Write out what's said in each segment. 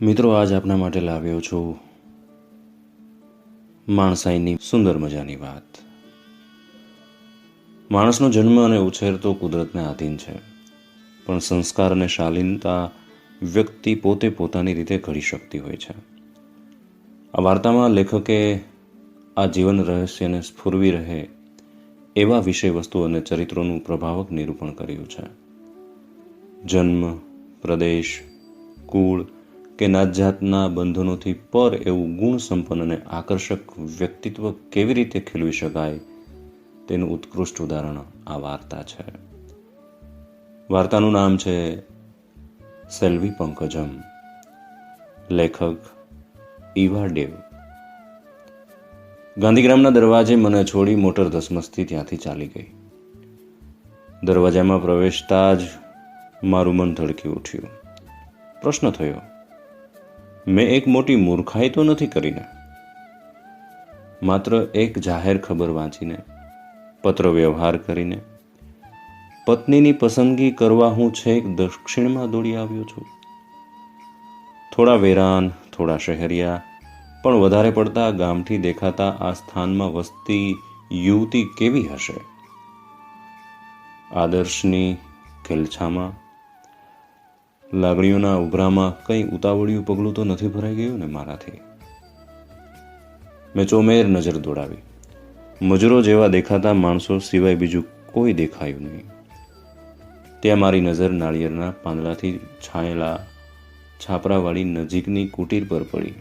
મિત્રો, આજ આપના માટે લાવ્યો છું માણસાઈની સુંદર મજાની વાત. માણસનો જન્મ અને ઉછેર તો કુદરતને આધીન છે, પણ સંસ્કાર અને શાલીનતા વ્યક્તિ પોતે પોતાની રીતે ઘડી શકતી હોય છે. આ વાર્તામાં લેખકે આ જીવન રહસ્યને સ્ફુરવી રહે એવા વિષય વસ્તુ અને ચરિત્રોનું પ્રભાવક નિરૂપણ કર્યું છે. જન્મ, પ્રદેશ, કુળ કે નાતજાતના બંધનોથી પર એવું ગુણ સંપન્ન અને આકર્ષક વ્યક્તિત્વ કેવી રીતે ખીલવી શકાય તેનું ઉત્કૃષ્ટ ઉદાહરણ આ વાર્તા છે. વાર્તાનું નામ છે સેલ્વી પંકજમ. લેખક ઈવા ડેવ. ગાંધીગ્રામના દરવાજે મને છોડી મોટર ધસમસથી ત્યાંથી ચાલી ગઈ. દરવાજામાં પ્રવેશતા જ મારું મન ધડકી ઉઠ્યું. પ્રશ્ન થયો, મેં એક મોટી મૂર્ખાઈ તો નથી કરીને? માત્ર એક જાહેર ખબર વાંચીને, પત્ર વ્યવહાર કરીને, પત્નીની પસંદગી કરવા હું છેક દક્ષિણમાં દોડી આવ્યો છું. થોડા વેરાન, થોડા શહેરિયા, પણ વધારે પડતા ગામથી દેખાતા આ સ્થાનમાં વસતી યુવતી કેવી હશે? આદર્શની ખેલછામાં, લાગણીઓના ઉભરામાં કંઈ ઉતાવળિયું પગલું તો નથી ભરાઈ ગયું ને મારાથી? મેં ચોમેર નજર દોડાવી. મજૂરો જેવા દેખાતા માણસો સિવાય બીજું કોઈ દેખાયું નહીં. ત્યાં મારી નજર નાળિયેરના પાંદડાથી છાયેલા છાપરાવાળી નજીકની કુટીર પર પડી.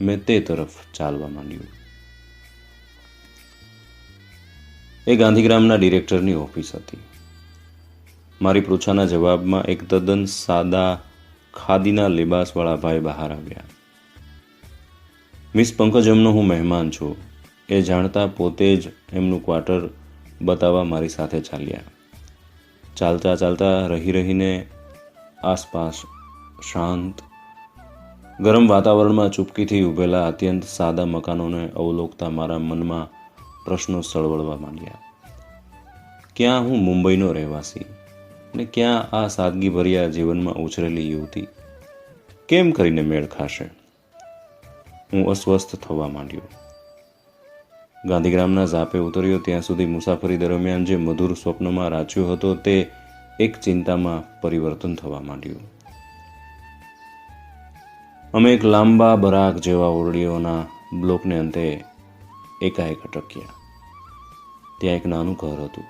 મેં તે તરફ ચાલવા માંડ્યું. એ ગાંધીગ્રામના ડિરેક્ટરની ઓફિસ હતી. મારી પૃચ્છાના જવાબમાં એક તદ્દન સાદા ખાદીના લિબાસવાળા ભાઈ બહાર આવ્યા. મિસ પંકજમનો હું મહેમાન છું એ જાણતા પોતે જ એમનું ક્વાર્ટર બતાવવા મારી સાથે ચાલ્યા. ચાલતા ચાલતા રહીને આસપાસ શાંત ગરમ વાતાવરણમાં ચૂપકીથી ઊભેલા અત્યંત સાદા મકાનોને અવલોકતા મારા મનમાં પ્રશ્નો સળવળવા માંડ્યા. ક્યાં હું મુંબઈનો રહેવાસી ને ક્યાં આ સાદગીભર્યા જીવનમાં ઉછરેલી યુવતી? કેમ કરીને મેળ ખાશે? હું અસ્વસ્થ થવા માંડ્યો. ગાંધીગ્રામના ઝાપે ઉતર્યો ત્યાં સુધી મુસાફરી દરમિયાન જે મધુર સ્વપ્નમાં રાચ્યો હતો તે એક ચિંતામાં પરિવર્તન થવા માંડ્યું. અમે એક લાંબા બરાક જેવા ઓરડીઓના બ્લોકને અંતે એકાએક અટક્યા. ત્યાં એક નાનું ઘર હતું.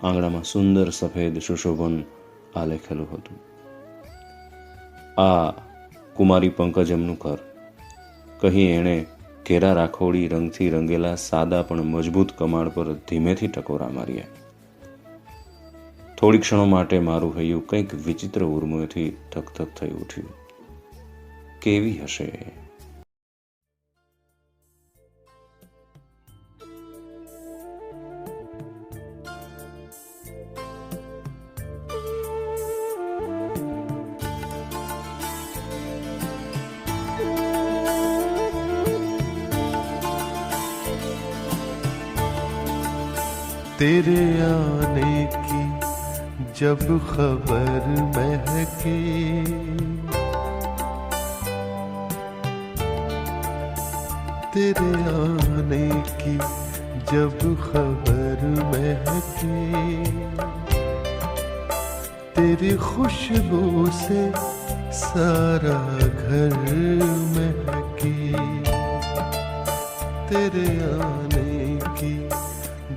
આંગણામાં સુંદર સફેદ સુશોભન આલેખેલું હતું. આ કુમારી પંકજમનું ઘર, કહી એણે ઘેરા રાખોડી રંગથી રંગેલા સાદા પણ મજબૂત કમાડ પર ધીમેથી ટકોરા માર્યા. થોડી ક્ષણો માટે મારું હૈયું કંઈક વિચિત્ર ઉર્મોથી થકથક થઈ ઉઠ્યું. કેવી હશે? तेरे आने की जब खबर महकी, तेरे आने की जब खबर महकी, तेरी खुशबू से सारा घर महकी, तेरे आने की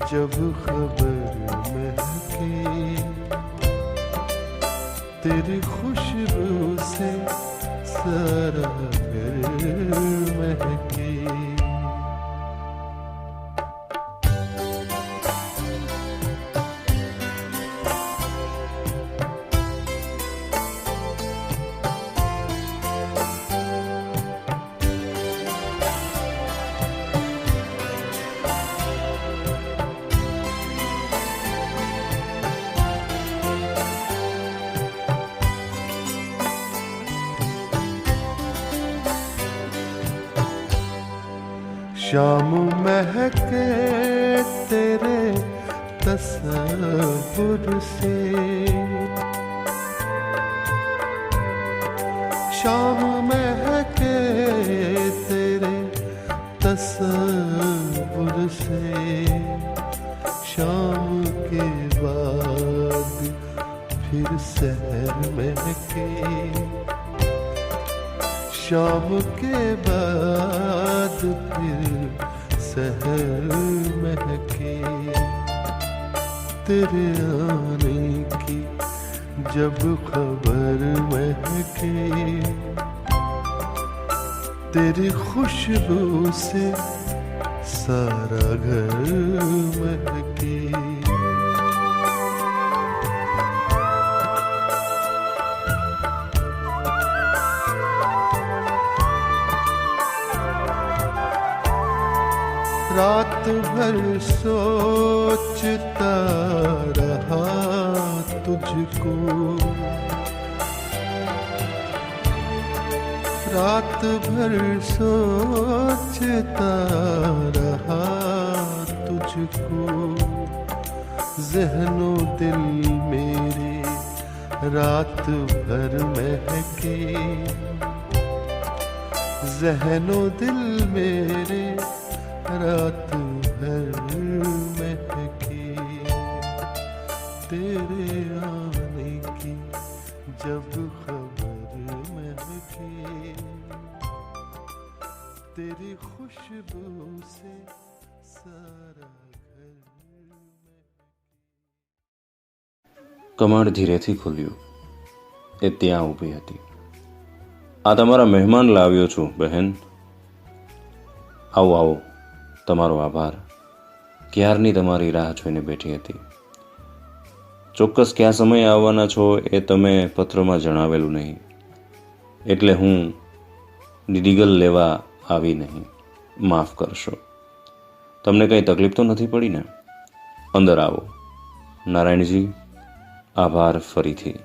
जब खबर महकी, तेरी खुशबू से सारा घर महकी. शाम महके तेरे तसव्वुर से, शाम महके तेरे तसव्वुर से, शाम के बाद फिर सहर महके, शाम के बाद फिर सहर महके, तेरे आने की जब खबर महके, तेरी खुशबू से सारा घर महके। रात भर सोचता रहा तुझको, रात भर सोचता रहा तुझको, ज़हनो दिल मेरे रात भर महके, ज़हनो दिल मेरे रात भर महके, तेरे आने की जब खबर महके, तेरी खुशबू से सारा घर महके। કમાડ ધીરેથી ખુલ્યું. એ ત્યાં ઊભી હતી. આ તમારા મહેમાન લાવ્યો છું બહેન. આવો આવો. તમારો આભાર. ક્યારની તમારી રાહ જોઈને બેઠી હતી. ચોક્કસ કયા સમયે આવવાના છો એ તમે પત્રમાં જણાવેલું નહીં, એટલે હું ડીડીગલ લેવા આવી નહીં. માફ કરશો. તમને કંઈ તકલીફ તો નથી પડી ને? અંદર આવો. નારાયણજી, આભાર ફરીથી.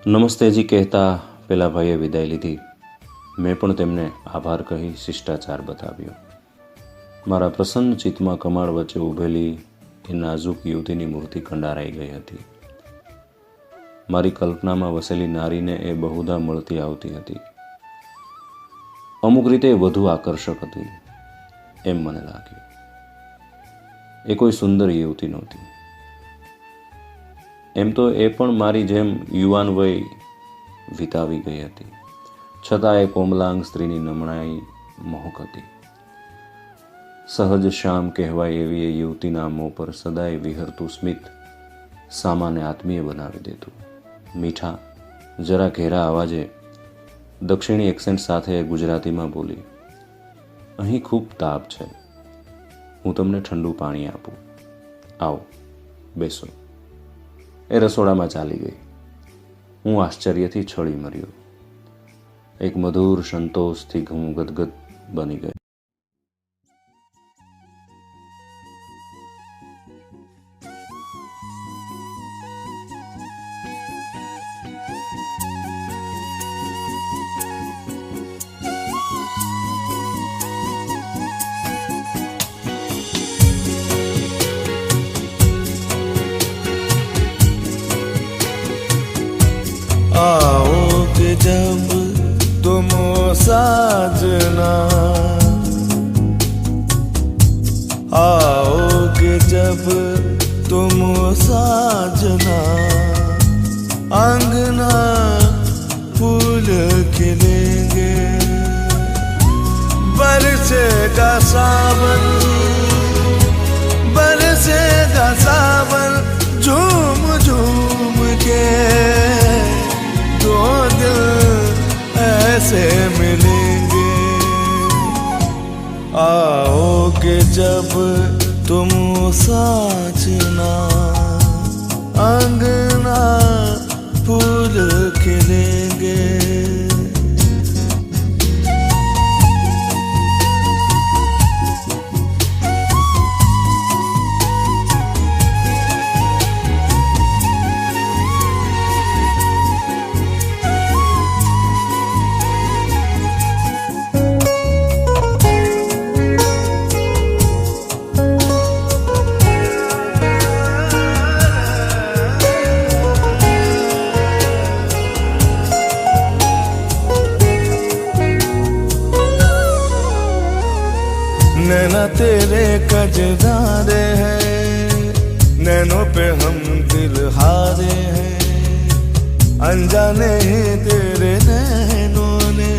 નમસ્તેજી કહેતા પેલા ભાઈએ વિદાય લીધી. મેં પણ તેમને આભાર કહી શિષ્ટાચાર બતાવ્યો. મારા પ્રસન્ન ચિત્તમાં કમાડ વચ્ચે ઊભેલી એ નાજુક યુવતીની મૂર્તિ કંડારાઈ ગઈ હતી. મારી કલ્પનામાં વસેલી નારીને એ બહુધા મળતી આવતી હતી. અમુક રીતે વધુ આકર્ષક હતી એમ મને લાગ્યું. એ કોઈ સુંદર યુવતી નહોતી. એમ તો એ પણ મારી જેમ યુવાન વય વિતાવી ગઈ હતી, છતાં એ કોમલાંગ સ્ત્રીની નમણાઈ મોહક હતી. સહજ શામ કહેવાય એવી એ યુવતીના મોં પર સદાય વિહરતું સ્મિત સામાને આત્મીય બનાવી દેતું. મીઠા જરા ઘેરા અવાજે દક્ષિણી એક્સેન્ટ સાથે ગુજરાતીમાં બોલી, અહીં ખૂબ તાપ છે, હું તમને ઠંડુ પાણી આપું, આવો બેસો. એ રસોડામાં ચાલી ગઈ. હું આશ્ચર્યથી છળી મર્યો. એક મધુર સંતોષથી હું ગદગદ બની ગઈ. आओगे जब तुम साजना, आओगे जब तुम साजना, अंगना फूल खिलेंगे, बरसेगा सावन, बरसेगा सावन, झूम झूम के दो दिल ऐसे मिलेंगे. आओगे जब तुम साजना, अंगना फूल खिलेंगे. कजरारे हैं, नैनों पे हम दिल हारे हैं। अनजाने ही तेरे नैनों ने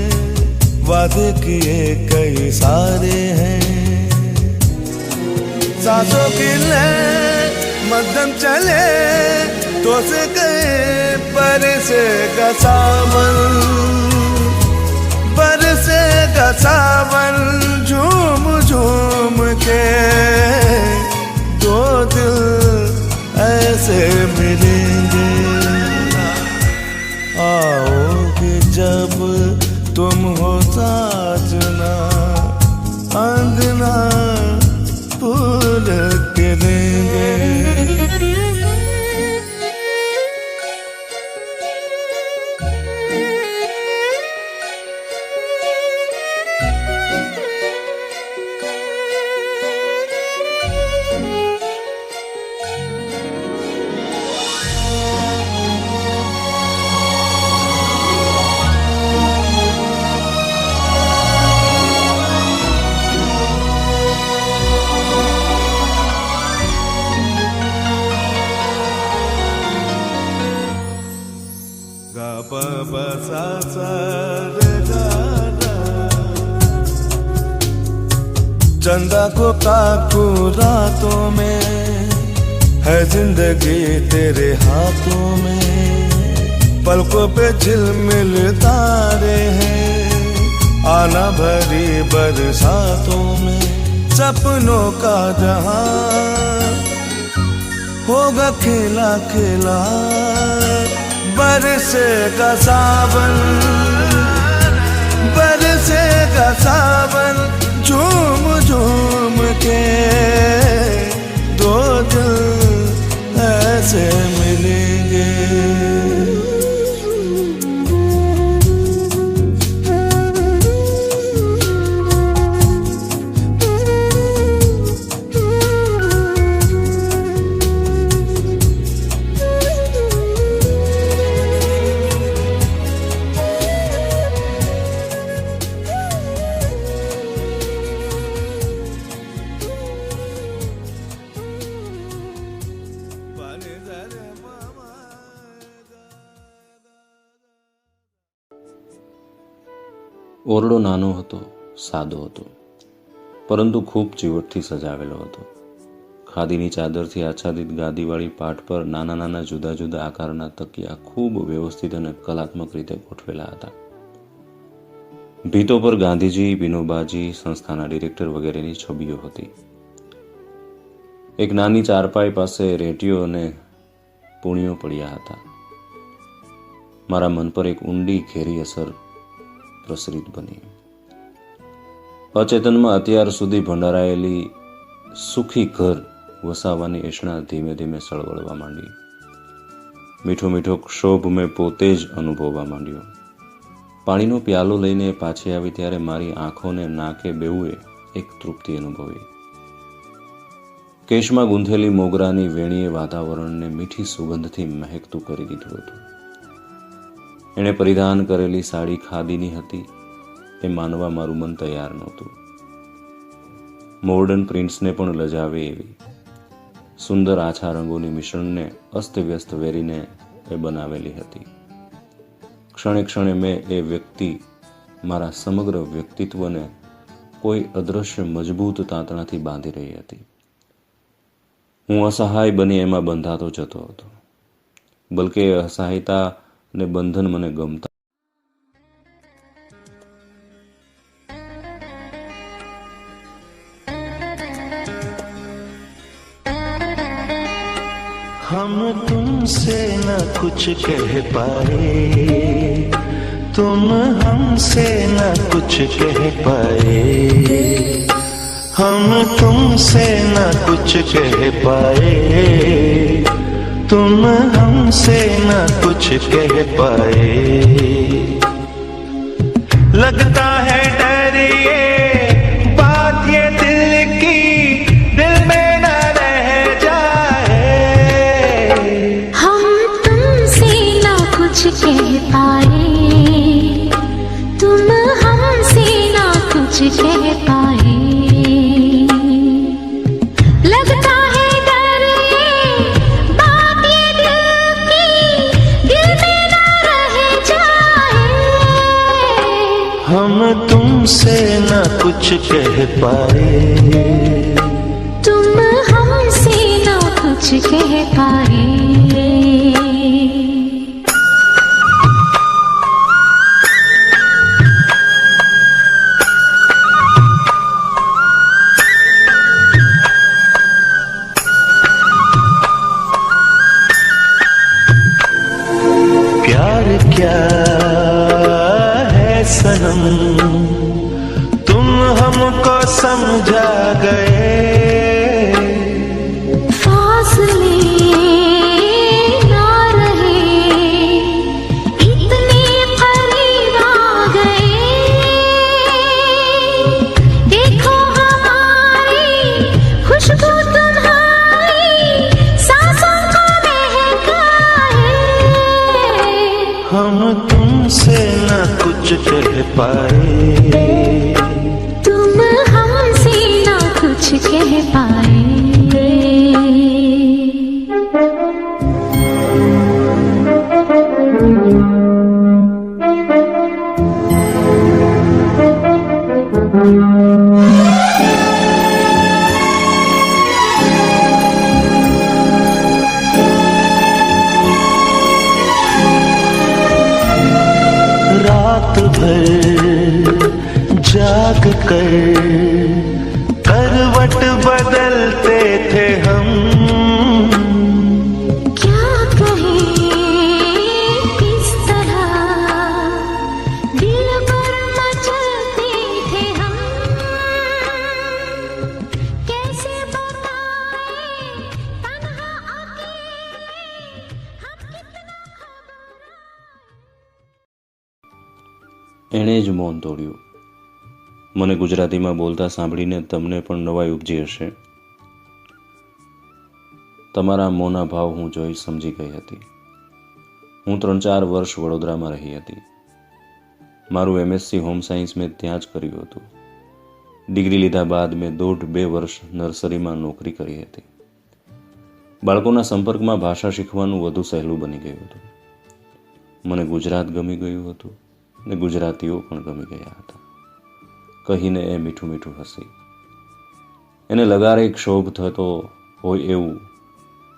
वादे किए कई सारे हैं। सांसों की ले मध्यम चले तो से गए बरसे का सावन, बरसे का सावन झूम झूम के दो दिल ऐसे मिलेंगे। आओगे जब तुम हो साजना, अंगना फूल के देंगे। चंदा को ताकू रातों में, है जिंदगी तेरे हाथों में। पलकों पे झिलमिल तारे हैं, आना भरी बरसातों में। सपनों का जहां होगा खिला खिला, बरसेगा सावन, बरसेगा सावन झूम झूम के दो दिल ऐसे मिलेंगे। ઓરડો નાનો હતો, સાદો હતો, પરંતુ ખૂબ ચીવટથી સજાવેલો હતો. ખાદીની ચાદરથી આચ્છાદિત ગાદીવાળી પાટ પર નાના નાના જુદા જુદા આકારના તકિયા ખૂબ વ્યવસ્થિત અને કલાત્મક રીતે ગોઠવેલા હતા. ભીતો પર ગાંધીજી, વિનોબાજી, સંસ્થાના ડિરેક્ટર વગેરેની છબીઓ હતી. એક નાની ચારપાઈ પાસે રેટીઓ અને પૂણીઓ પડ્યા હતા. મારા મન પર એક ઊંડી ઘેરી અસર પ્રસરિત બની. અચેતનમાં અત્યાર સુધી ભંડારાયેલી સુખી ઘર વસાવવાની એષણા ધીમે ધીમે સળવળવા માંડી. મીઠો મીઠો ક્ષોભ મેં પોતે જ અનુભવવા માંડ્યો. પાણીનો પ્યાલો લઈને પાછી આવી ત્યારે મારી આંખોને નાકે બેઉએ એક તૃપ્તિ અનુભવી. કેશમાં ગૂંથેલી મોગરાની વેણીએ વાતાવરણને મીઠી સુગંધથી મહેકતું કરી દીધું હતું. એણે પરિધાન કરેલી સાડી ખાદીની હતી એ માનવા મારું મન તૈયાર નહોતું. મોડર્ન પ્રિન્ટ્સને પણ લજાવે એવી સુંદર આછા રંગોની મિશ્રણને અસ્તવ્યસ્ત વેરીને એ બનાવેલી હતી. ક્ષણે ક્ષણે મેં એ વ્યક્તિ મારા સમગ્ર વ્યક્તિત્વને કોઈ અદૃશ્ય મજબૂત તાંતણાથી બાંધી રહી હતી. હું અસહાય બની એમાં બંધાતો જતો હતો. બલકે એ અસહાયતા ને બંધન મને ગમતા. हम तुमसे न कुछ कह पाए, तुम हमसे न कुछ कह पाए. हम तुमसे न कुछ कह पाए, तुम हमसे न कुछ कह पाए. लगता है डर ये बात ये दिल की, दिल में न रह जाए. हम तुमसे न कुछ कह पाए, तुम हमसे न कुछ कह पाए. हम तुमसे न कुछ कह पाए, तुम हमसे ना कुछ कह पाए। प्यार क्या है सनम, तुम हमको समझा गए। फासले ना रहे, इतने करीब आ गए। देखो हमारी खुशबू तुम्हारी सांसों को महकाए। हम तुमसे न कुछ कह पाए, तुम हमसे ना कुछ कह पाए। रात भर जाग कर करवट बदलते थे हम। क्या कहें किस तरह दिल पर मचलते थे हम। कैसे बताएं तन्हा अकेले हम कितना એણે જ મૌન તોડ્યું. મને ગુજરાતીમાં બોલતા સાંભળીને તમને પણ નવાઈ ઉપજી હશે. તમારા મૌના ભાવ હું જોઈ સમજી ગઈ હતી. હું 3-4 વર્ષ વડોદરામાં રહી હતી. મારું MSc હોમ સાયન્સ મેં ત્યાં જ કર્યું હતું. ડિગ્રી લીધા બાદ મેં 1.5-2 વર્ષ નર્સરીમાં નોકરી કરી હતી. બાળકોના સંપર્કમાં ભાષા શીખવાનું વધુ સહેલું બની ગયું હતું. મને ગુજરાત ગમી ગયું હતું ને ગુજરાતીઓ પણ ગમી ગયા હતા. કહીને એ મીઠું મીઠું હસી. એને લગારે ક્ષોભ થતો હોય એવું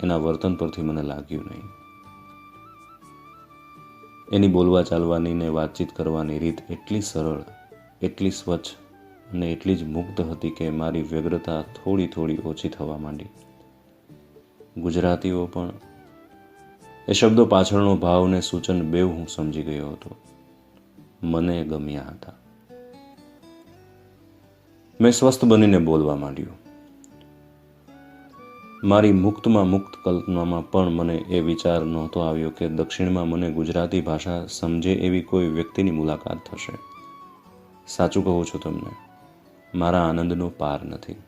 એના વર્તન પરથી મને લાગ્યું નહીં. એની બોલવા ચાલવાની ને વાતચીત કરવાની રીત એટલી સરળ, એટલી સ્વચ્છ અને એટલી જ મુગ્ધ હતી કે મારી વ્યગ્રતા થોડી થોડી ઓછી થવા માંડી. ગુજરાતીઓ પણ એ શબ્દો પાછળનો ભાવ ને સૂચન બેવ હું સમજી ગયો હતો. મને ગમ્યા હતા. મેં સ્વસ્થ બનીને બોલવા માંડ્યું. મારી મુક્તમાં મુક્ત કલ્પનામાં પણ મને એ વિચાર નહોતો આવ્યો કે દક્ષિણમાં મને ગુજરાતી ભાષા સમજે એવી કોઈ વ્યક્તિની મુલાકાત થશે. સાચું કહું છું તમને, મારા આનંદનો પાર નથી.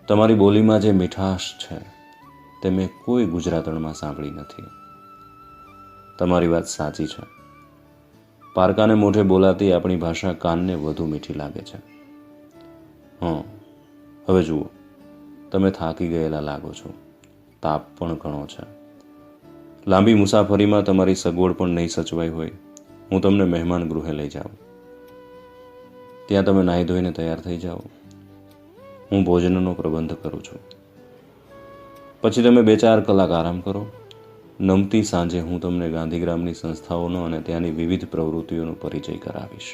તમારી બોલીમાં જે મીઠાશ છે તે મેં કોઈ ગુજરાતણમાં સાંભળી નથી. તમારી વાત સાચી છે. પારકાને મોઢે બોલાતી આપણી ભાષા કાનને વધુ મીઠી લાગે છે. હવે જુઓ, તમે થાકી ગયેલા લાગો છો. તાપ પણ ઘણો છે. લાંબી મુસાફરીમાં તમારી સગવડ પણ નહીં સચવાઈ હોય. હું તમને મહેમાન ગૃહે લઈ જાઉં. ત્યાં તમે નાહી ધોઈને તૈયાર થઈ જાઓ. હું ભોજનનો પ્રબંધ કરું છું. પછી તમે 2-4 કલાક આરામ કરો. નમતી સાંજે હું તમને ગાંધીગ્રામની સંસ્થાઓનો અને ત્યાંની વિવિધ પ્રવૃત્તિઓનો પરિચય કરાવીશ.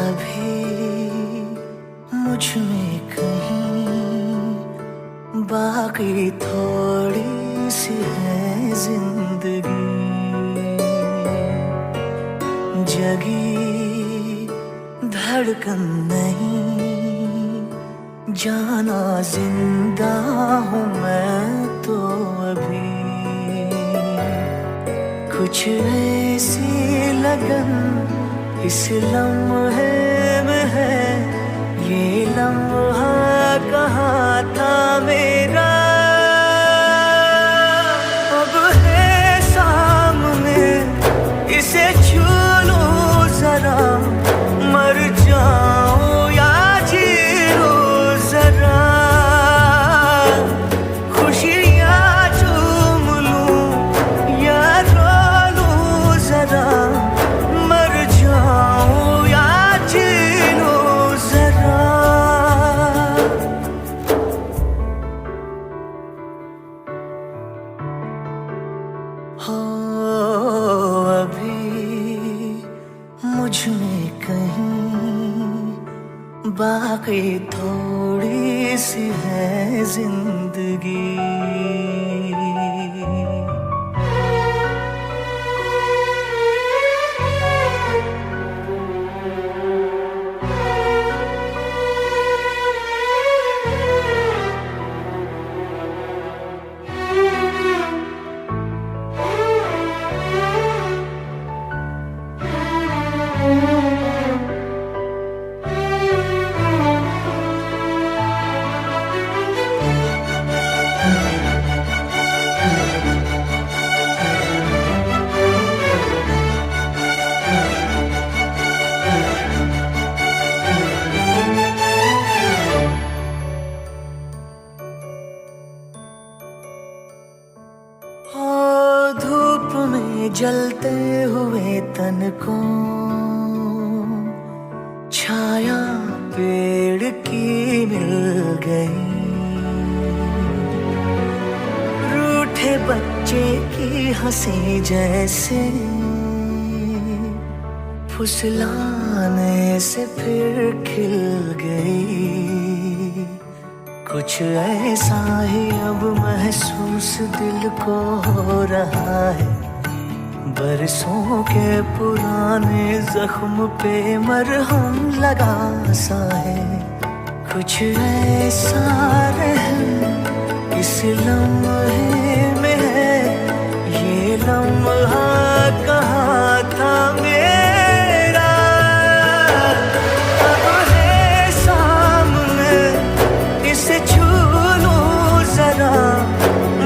अभी मुझ में कहीं बाकी थोड़ी सी है जिंदगी, जगी धड़कन नहीं, जाना जिंदा हूँ मैं तो अभी। कुछ ऐसी लगन इस लम्हे में है, ये लम्हा कहाँ था मेरा, अब है सामने इसे छू बाकी थोड़ी सी है जिंदगी। धूप में जलते हुए तन को छाया पेड़ की मिल गई। रूठे बच्चे की हंसी जैसे फुसलाने से फिर खिल गई। कुछ ऐसा ही अब महसूस दिल को हो रहा है। बरसों के पुराने जख्म पे मरहम लगा सा है। कुछ ऐसा रहम इस लम्हे में है। ये लम्हा कहाँ था मेरा, अब है सामने, इसे छू लूं जरा,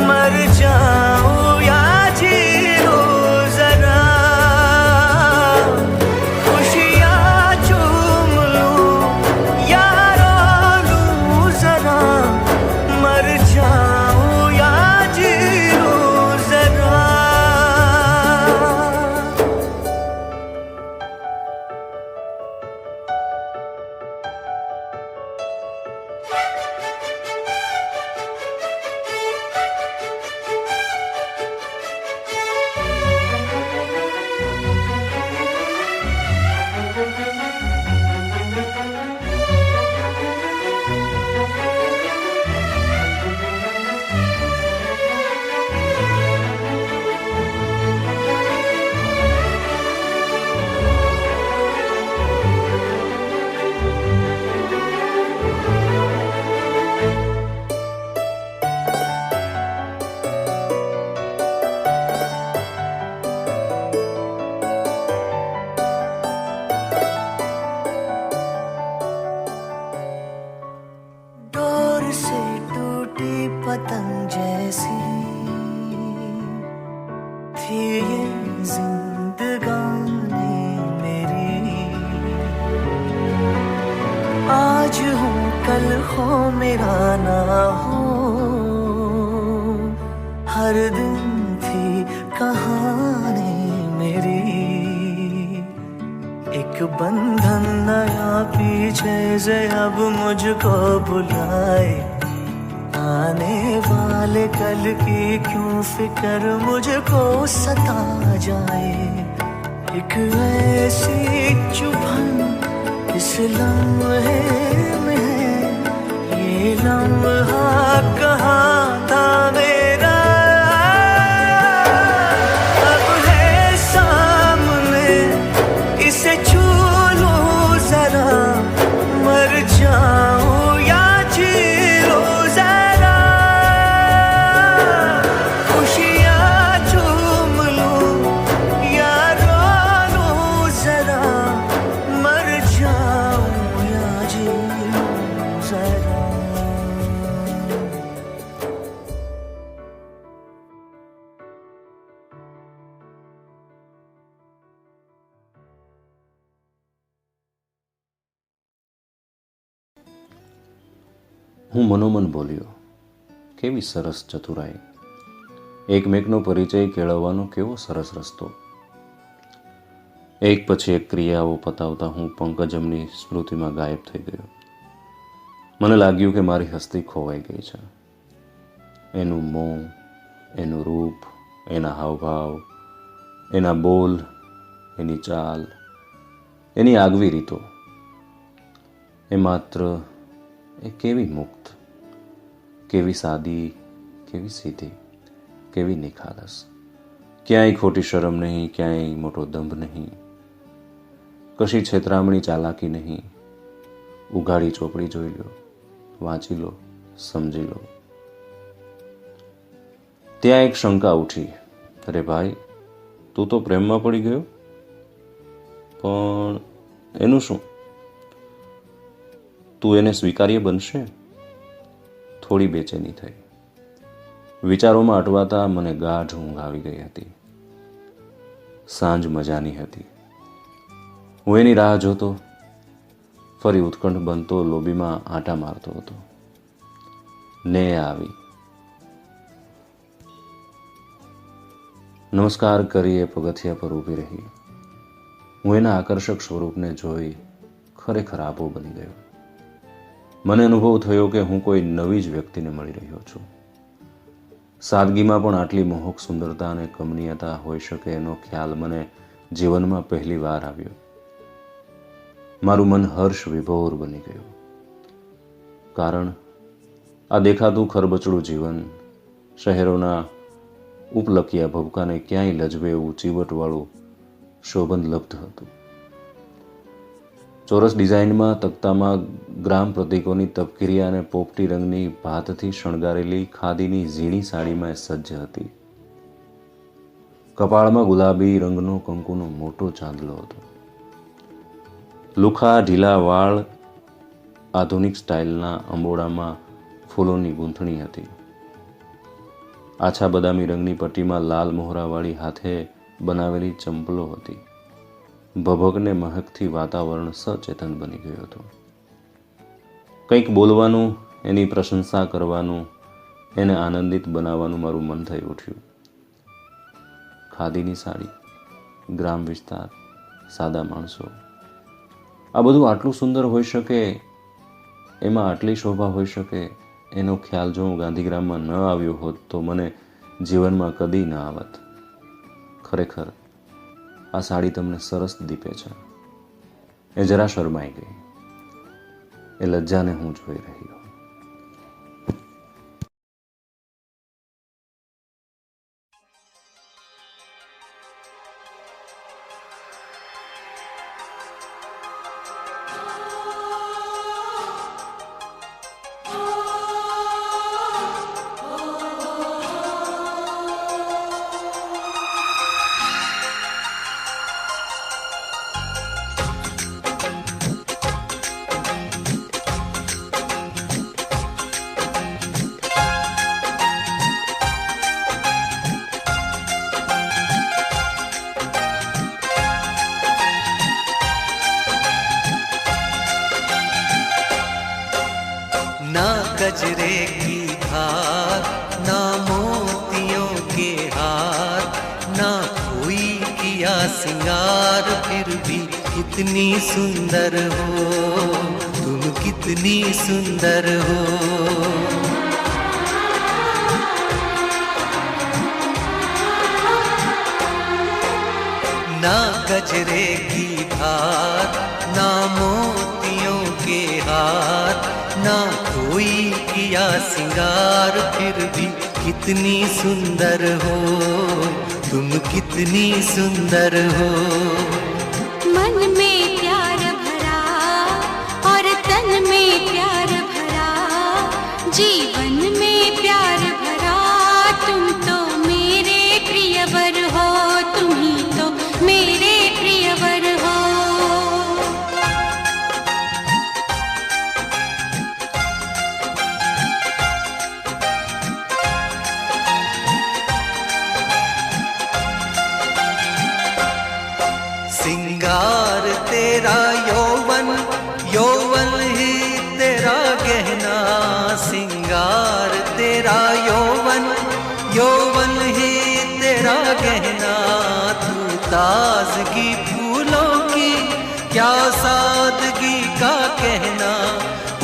मर जाऊं या जी लूं जरा। खुशियाँ चूम लूं या रो लूं जरा, मर जाऊं या जी लूं जरा। डोर से टूटी पतंग जैसी थी ये जिंदगानी मेरी। आज हूँ कल हो मेरा ना हो, हर दिन थी कहानी मेरी। एक बंधन नया पीछे से अब मुझको बुलाए। आने वाले कल की क्यों फिक्र मुझको सता जाए। एक ऐसी चुभन इस लम्हे में है। ये लम्हा कहाँ था मेरा, अब है सामने, इसे छू लूं जरा, मर जाऊं या जी लूं जरा। खुशियाँ चूम लूं या रो लूं जरा, मर जाऊं या जी लूं जरा। હું મનોમન બોલ્યો, કેવી સરસ ચતુરાઈ! એકમેકનો પરિચય કેળવવાનો કેવો સરસ રસ્તો! એક પછી એક ક્રિયાઓ પતાવતા હું પંકજમની સ્મૃતિમાં ગાયબ થઈ ગયો. મને લાગ્યું કે મારી હસ્તી ખોવાઈ ગઈ છે. એનું મોં, એનું રૂપ, એના હાવભાવ, એના બોલ, એની ચાલ, એની આગવી રીતો. એ માત્ર એ કેવી મુક્ત, કેવી સાદી, કેવી સીધી, કેવી નિખાલસ. ક્યાંય ખોટી શરમ નહીં, ક્યાંય મોટો દંભ નહીં, કશી છેતરામણી ચાલાકી નહીં. ઉઘાડી ચોપડી જોઈ લો, વાંચી લો, સમજી લો. ત્યાં એક શંકા ઉઠી, અરે ભાઈ, તું તો પ્રેમમાં પડી ગયો, પણ એનું શું? તું એને સ્વીકાર્ય બનશે? થોડી બેચેની થઈ. વિચારોમાં અટવાતા મને ગાઢ ઊંઘ આવી ગઈ હતી. સાંજ મજાની હતી. હું એની રાહ જોતો, ફરી ઉત્કંઠ બનતો લોબીમાં આંટા મારતો હતો. ને આવી. નમસ્કાર કરી એ પગથિયા પર ઊભી રહી. હું એના આકર્ષક સ્વરૂપને જોઈ ખરેખર આભો બની ગયો. મને અનુભવ થયો કે હું કોઈ નવી જ વ્યક્તિને મળી રહ્યો છું. સાદગીમાં પણ આટલી મોહક સુંદરતા અને કમનીયતા હોઈ શકે એનો ખ્યાલ મને જીવનમાં પહેલી વાર આવ્યો. મારું મન હર્ષ વિભોર બની ગયું. કારણ આ દેખાતું ખરબચડું જીવન, શહેરોના ઉપલક્યા ભબકાને ક્યાંય લજવે એવું ચીવટવાળું શોભન લબ્ધ હતું. ચોરસ ડિઝાઇનમાં તખ્તામાં ગ્રામ પ્રતીકોની તપકીરી અને પોપટી રંગની ભાતથી શણગારેલી ખાદીની ઝીણી સાડીમાં સજ્જ હતી. કપાળમાં ગુલાબી રંગનો કંકુનો મોટો ચાંદલો હતો. લુખા ઢીલા વાળ, આધુનિક સ્ટાઇલના અંબોડામાં ફૂલોની ગૂંથણી હતી. આછા બદામી રંગની પટ્ટીમાં લાલ મોહરાવાળી હાથે બનાવેલી ચંપલો હતી. ભભકને મહેકથી વાતાવરણ સચેતન બની ગયું હતું. કંઈક બોલવાનું, એની પ્રશંસા કરવાનું, એને આનંદિત બનાવવાનું મારું મન થઈ ઉઠ્યું. ખાદીની સાડી, ગ્રામ વિસ્તાર, સાદા માણસો, આ બધું આટલું સુંદર હોઈ શકે, એમાં આટલી શોભા હોઈ શકે, એનો ખ્યાલ જો હું ગાંધીગ્રામમાં ન આવ્યો હોત તો મને જીવનમાં કદી ન આવત. ખરેખર આ સાડી તમને સરસ દીપે છે. એ જરા શરમાઈ ગઈ. એ લજ્જાને હું જોઈ રહ્યો. ना गजरे की धार, ना मोतियों के हार, ना कोई किया सिंगार, फिर भी कितनी सुंदर हो तुम, कितनी सुंदर हो. ना गजरे की धार, ना मोतियों के हार, ना कोई किया सिंगार, फिर भी कितनी सुंदर हो तुम, कितनी सुंदर हो. मन में प्यार भरा और तन में प्यार भरा, जीवन में प्यार भरा, तुम तो मेरे प्रियवर हो, तुम ही तो मेरे प्रियवर हो. सिंगार तेरा यौवन, यौवन ही तेरा गहना. सिंगार तेरा यौवन, यौवन ही तेरा गहना. तू ताजगी फूलों की, क्या सादगी का कहना.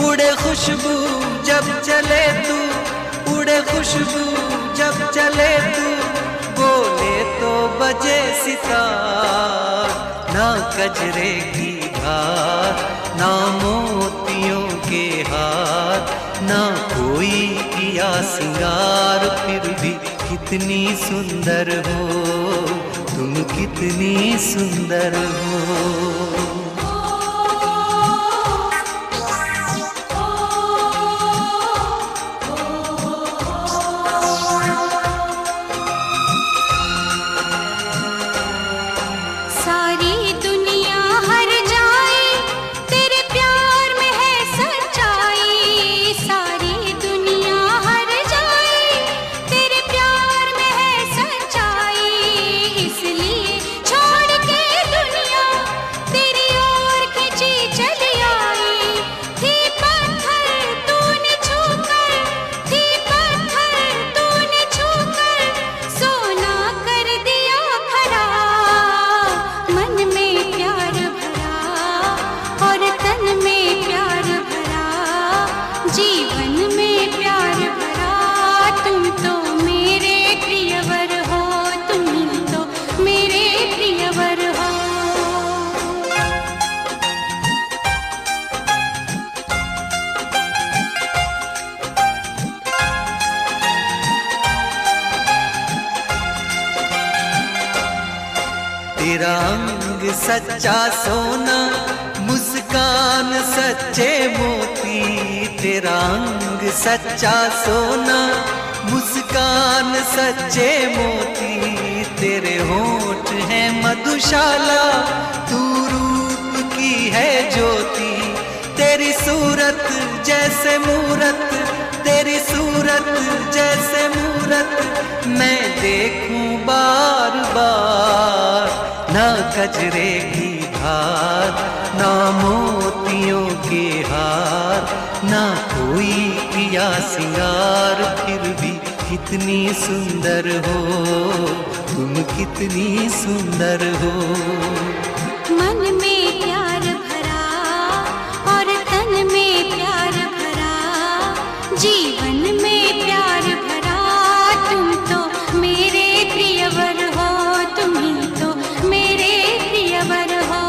उड़े खुशबू जब चले तू, उड़े खुशबू जब चले तू, बोले तो बजे सितार. ना गजरे की धार, ना मोती के हार, ना कोई किया सिंगार, फिर भी कितनी सुंदर हो तुम, कितनी सुंदर हो। सारी दुनिया हर जाए तेरे प्यार में है सच्चाई, सारी दुनिया हर जाए तेरे प्यार में है सच्चाई, इसलिए छोड़ के दुनिया तेरी ओर खिंची चली आई। थी पत्थर तूने छूकर, थी पत्थर तूने छूकर, सोना कर दिया खरा। मन में प्यार भरा और तन में प्यार भरा, जीवन में प्यार भरा। तुम तो मेरे प्रियवर हो, तुम तो मेरे प्रियवर हो। तेरा अंग सच्चा सोना, मुस्कान सच्चे मोती, तेरा अंग सच्चा सोना, मुस्कान सच्चे मोती, तेरे होठ हैं मधुशाला, तू रूप की है ज्योति, तेरी सूरत जैसे मूरत, तेरी सूरत जैसे मूरत, मैं देखूं बार बार। ना गजरे की धार, ना मोतियों के हार, ना कोई किया सिंगार, फिर भी कितनी सुंदर हो तुम, कितनी सुंदर हो। मन में प्यार भरा और तन में प्यार भरा, जीवन में प्यार भरा। तुम तो मेरे प्रियवर हो, तुम ही तो मेरे प्रियवर हो।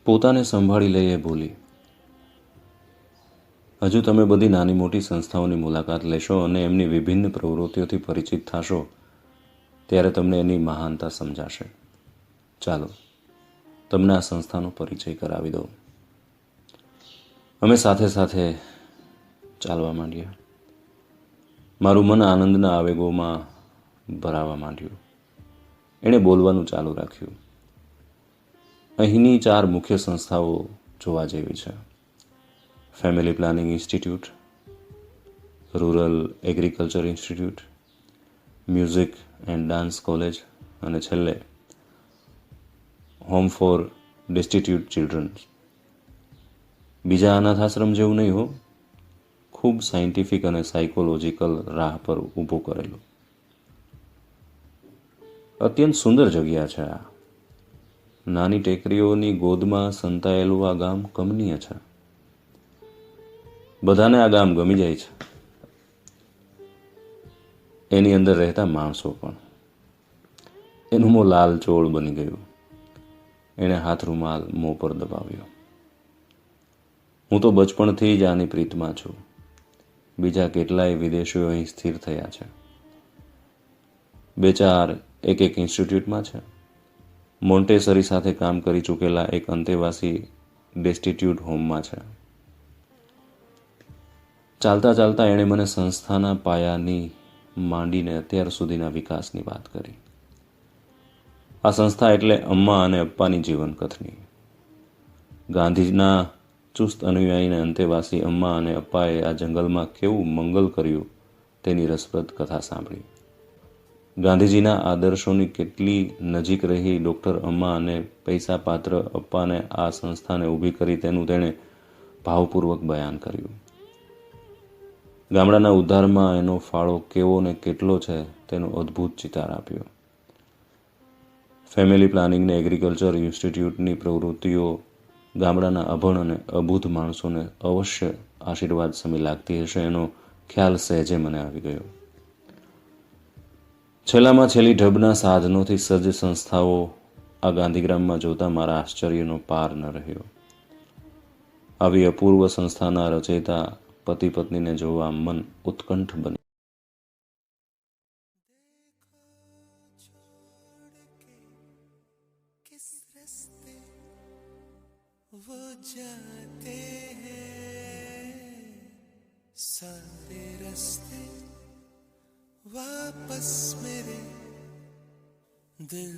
પોતાને સંભાળી લઈ એ બોલી, હજુ તમે બધી નાની મોટી સંસ્થાઓની મુલાકાત લેશો અને એમની વિભિન્ન પ્રવૃત્તિઓથી પરિચિત થશો ત્યારે તમને એની મહાનતા સમજાશે. ચાલો તમને આ સંસ્થાનો પરિચય કરાવી દઉં. અમે સાથે સાથે ચાલવા માંડ્યા. મારું મન આનંદના આવેગોમાં ભરાવા માંડ્યું. એણે બોલવાનું ચાલુ રાખ્યું. અહીંની 4 મુખ્ય સંસ્થાઓ જોવા જેવી છે: family planning institute, rural agriculture institute, music and dance college અને છેલ્લે હોમ ફોર ડેસ્ટિટ્યૂટ ચિલ્ડ્રન. બીજા અનાથ આશ્રમ જેવું નહીં હો, ખૂબ સાયન્ટિફિક અને સાયકોલોજીકલ રાહ પર ઊભો કરેલું. અત્યંત સુંદર જગ્યા છે આ. નાની ટેકરીઓની ગોદમાં સંતાયેલું આ ગામ કમનીય છે. બધાને આ ગામ ગમી જાય છે, એની અંદર રહેતા માણસો પણ. એનું મોં લાલ ચોળ બની ગયું. એણે હાથ રૂમાલ મોં પર દબાવ્યો. હું તો બચપણથી જ આની પ્રીતમાં છું. બીજા કેટલાય વિદેશીઓ અહીં સ્થિર થયા છે. 2-4 એક ઇન્સ્ટિટ્યૂટમાં છે. મોન્ટેસરી સાથે કામ કરી ચૂકેલા એક અંતેવાસી ડેસ્ટિટ્યૂટ હોમમાં છે. ચાલતા ચાલતા એણે મને સંસ્થાના પાયાની માંડીને અત્યાર સુધીના વિકાસની વાત કરી. આ સંસ્થા એટલે અમ્મા અને અપ્પાની જીવનકથની. ગાંધીજીના ચુસ્ત અનુયાયીને અંતેવાસી અમ્મા અને અપ્પાએ આ જંગલમાં કેવું મંગલ કર્યું તેની રસપ્રદ કથા સાંભળી. ગાંધીજીના આદર્શોની કેટલી નજીક રહી ડૉક્ટર અમ્મા અને પૈસા પાત્ર અપ્પાને આ સંસ્થાને ઊભી કરી તેનું તેણે ભાવપૂર્વક બયાન કર્યું. ગામડાના ઉદ્ધારમાં એનો ફાળો કેવો ને કેટલો છે તેનો અદ્ભુત ચિતાર આપ્યો. ફેમિલી પ્લાનિંગને એગ્રીકલ્ચર ઇન્સ્ટિટ્યૂટની પ્રવૃત્તિઓ ગામડાના અભણ અને અબૂધ માણસોને અવશ્ય આશીર્વાદ સમી લાગતી હશે એનો ખ્યાલ સહેજે મને આવી ગયો. છેલ્લામાં છેલ્લી ઢબના સાધનોથી સજ્જ સંસ્થાઓ આ ગાંધીગ્રામમાં જોતા મારા આશ્ચર્યનો પાર ન રહ્યો. આવી અપૂર્વ સંસ્થાના રચયિતા પતિ પત્નીને જોવા મન ઉત્કંઠ બની. किस रास्ते वो जाते हैं सारे रास्ते वापस मेरे दिल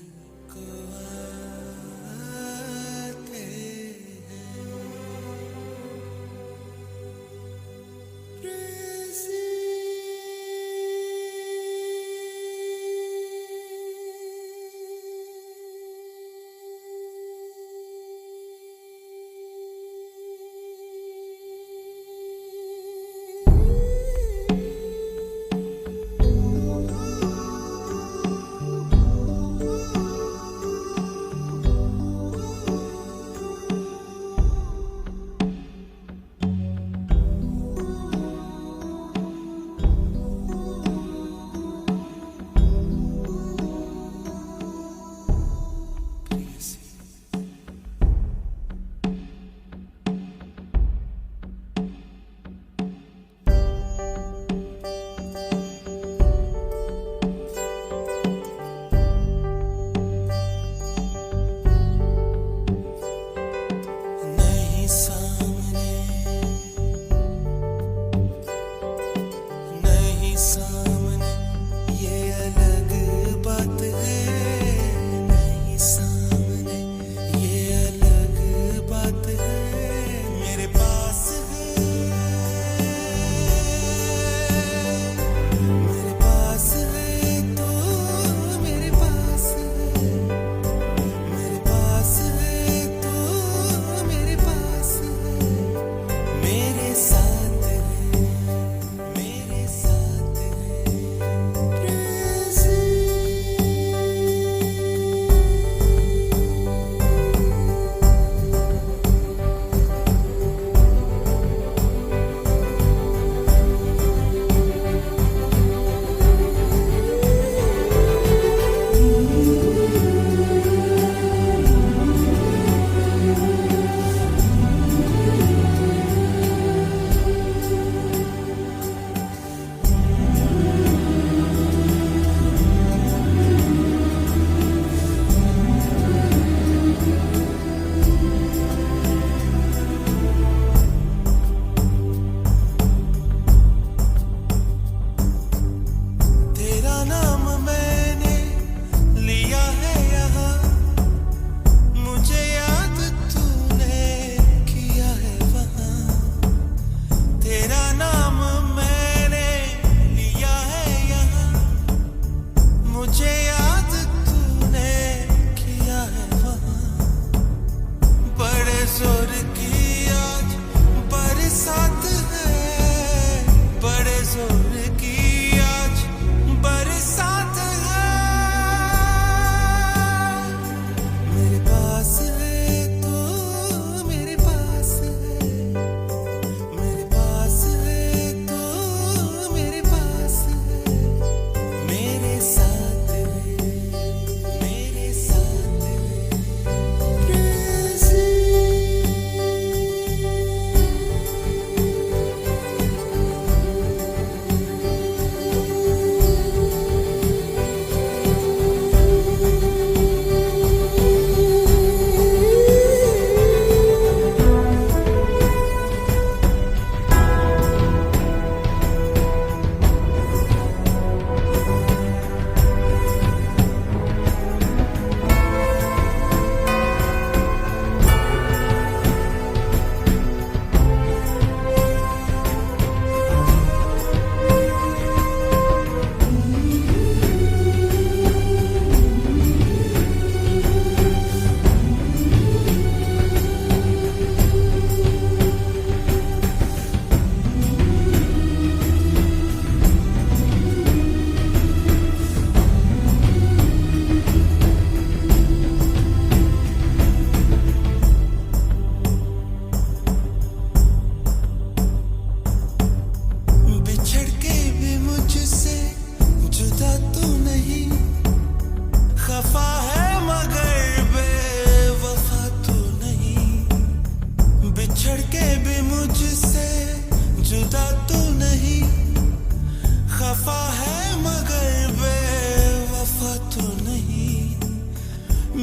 को आते